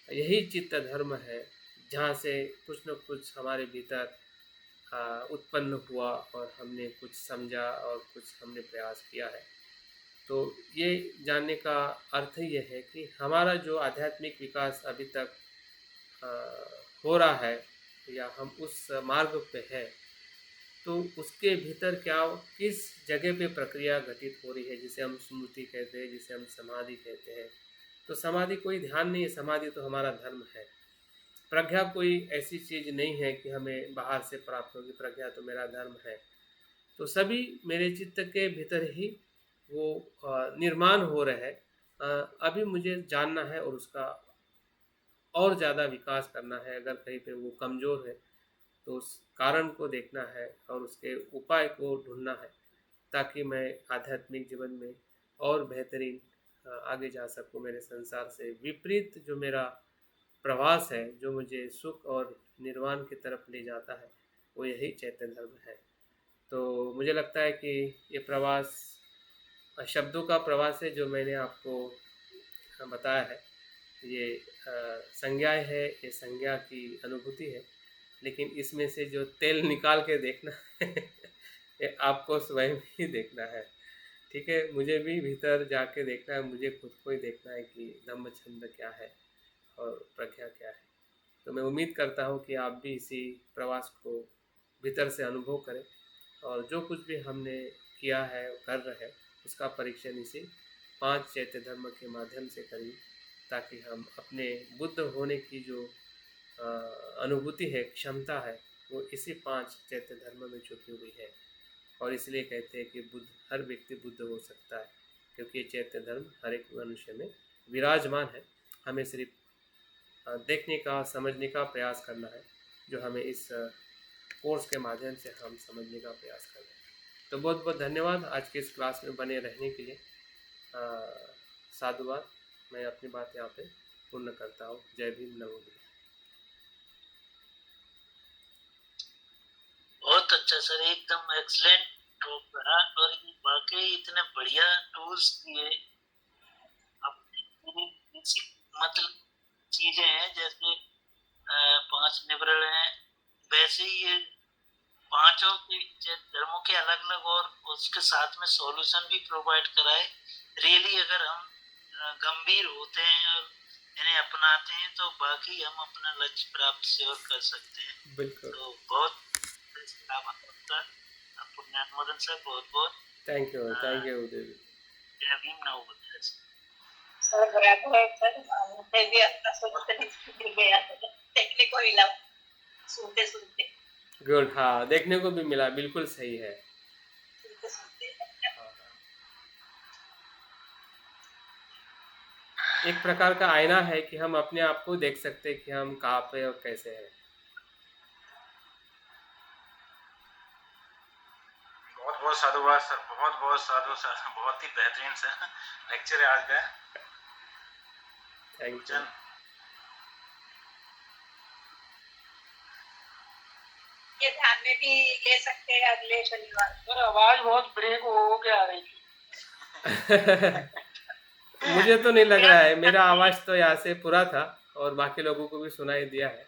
यही चित्त धर्म है जहाँ से कुछ न कुछ हमारे भीतर उत्पन्न हुआ और हमने कुछ समझा और कुछ हमने प्रयास किया है। तो ये जानने का अर्थ ये है कि हमारा जो आध्यात्मिक विकास अभी तक हो रहा है या हम उस मार्ग पे है, तो उसके भीतर क्या किस जगह पे प्रक्रिया घटित हो रही है, जिसे हम स्मृति कहते हैं, जिसे हम समाधि कहते हैं। तो समाधि कोई ध्यान नहीं है, समाधि तो हमारा धर्म है। प्रज्ञा कोई ऐसी चीज़ नहीं है कि हमें बाहर से प्राप्त होगी, प्रज्ञा तो मेरा धर्म है। तो सभी मेरे चित्त के भीतर ही वो निर्माण हो रहे हैं। अभी मुझे जानना है और उसका और ज़्यादा विकास करना है। अगर कहीं पे वो कमज़ोर है तो उस कारण को देखना है और उसके उपाय को ढूंढना है, ताकि मैं आध्यात्मिक जीवन में और बेहतरीन आगे जा सकूं। मेरे संसार से विपरीत जो मेरा प्रवास है, जो मुझे सुख और निर्वाण की तरफ ले जाता है, वो यही चैतन्य धर्म है। तो मुझे लगता है कि ये प्रवास शब्दों का प्रवास है जो मैंने आपको बताया है। ये संज्ञाएँ है, ये संज्ञा की अनुभूति है, लेकिन इसमें से जो तेल निकाल के देखना है ये आपको स्वयं ही देखना है। ठीक है, मुझे भी भीतर जाके देखना है, मुझे खुद को ही देखना है कि धम्म छंद क्या है और प्रज्ञा क्या है। तो मैं उम्मीद करता हूँ कि आप भी इसी प्रवास को भीतर से अनुभव करें और जो कुछ भी हमने किया है कर रहे हैं उसका परीक्षण इसी 5 चैत्य धर्म के माध्यम से करिए, ताकि हम अपने बुद्ध होने की जो अनुभूति है, क्षमता है, वो इसी 5 चैत्य धर्म में छुपी हुई है। और इसलिए कहते हैं कि बुद्ध, हर व्यक्ति बुद्ध हो सकता है, क्योंकि ये चैत्य धर्म हर एक मनुष्य में विराजमान है। हमें सिर्फ देखने का, समझने का प्रयास करना है, जो हमें इस कोर्स के माध्यम से हम समझने का प्रयास कर रहे हैं। तो बहुत बहुत धन्यवाद आज के इस क्लास में बने रहने के लिए। साधुवाद। मैं अपनी बात यहाँ पे पूर्ण करता हूँ। जय भीम, नमो बुद्धाय। बहुत अच्छा सर, एकदम एक्सलेंट टॉक रहा और ये वाकई इतने बढ़िया टूल्स दिए। अपनी पूरी बेसिक मतलब चीजें हैं, जैसे 5 निवरण हैं, वैसे ही ये पांचों के धर्मों के अलग अलग और उसके साथ में सॉल्यूशन भी प्रोवाइड कराए। रियली अगर हम गंभीर होते हैं और इन्हें अपनाते हैं तो बाकी हम अपना लक्ष्य प्राप्त से और कर सकते हैं। बिल्कुल। तो बहुत पुण्यानुमोदन सर, बहुत बहुत थैंक यू उदय। जय भीम, नमो बुद्धाय सर। बराबर है सर, मुझे भी अपना सोल्यूशन मिल गया देखने को मिला सुनते सुनते। गुड, हाँ, देखने को भी मिला, बिल्कुल सही है। सुनते सुनते एक प्रकार का आईना है कि हम अपने आप को देख सकते हैं कि हम कहाँ पे और कैसे हैं। बहुत बहुत साधुवाद सर, बहुत बहुत साधु सर, बहुत ही बेहतरीन सर लेक्चर है आज का। Thank you. ये ध्यान में भी ले सकते हैं अगले शनिवार। सर आवाज बहुत ब्रेक हो के आ रही थी मुझे तो नहीं लग रहा है, मेरा आवाज तो यहाँ से पूरा था और बाकी लोगों को भी सुनाई दिया है।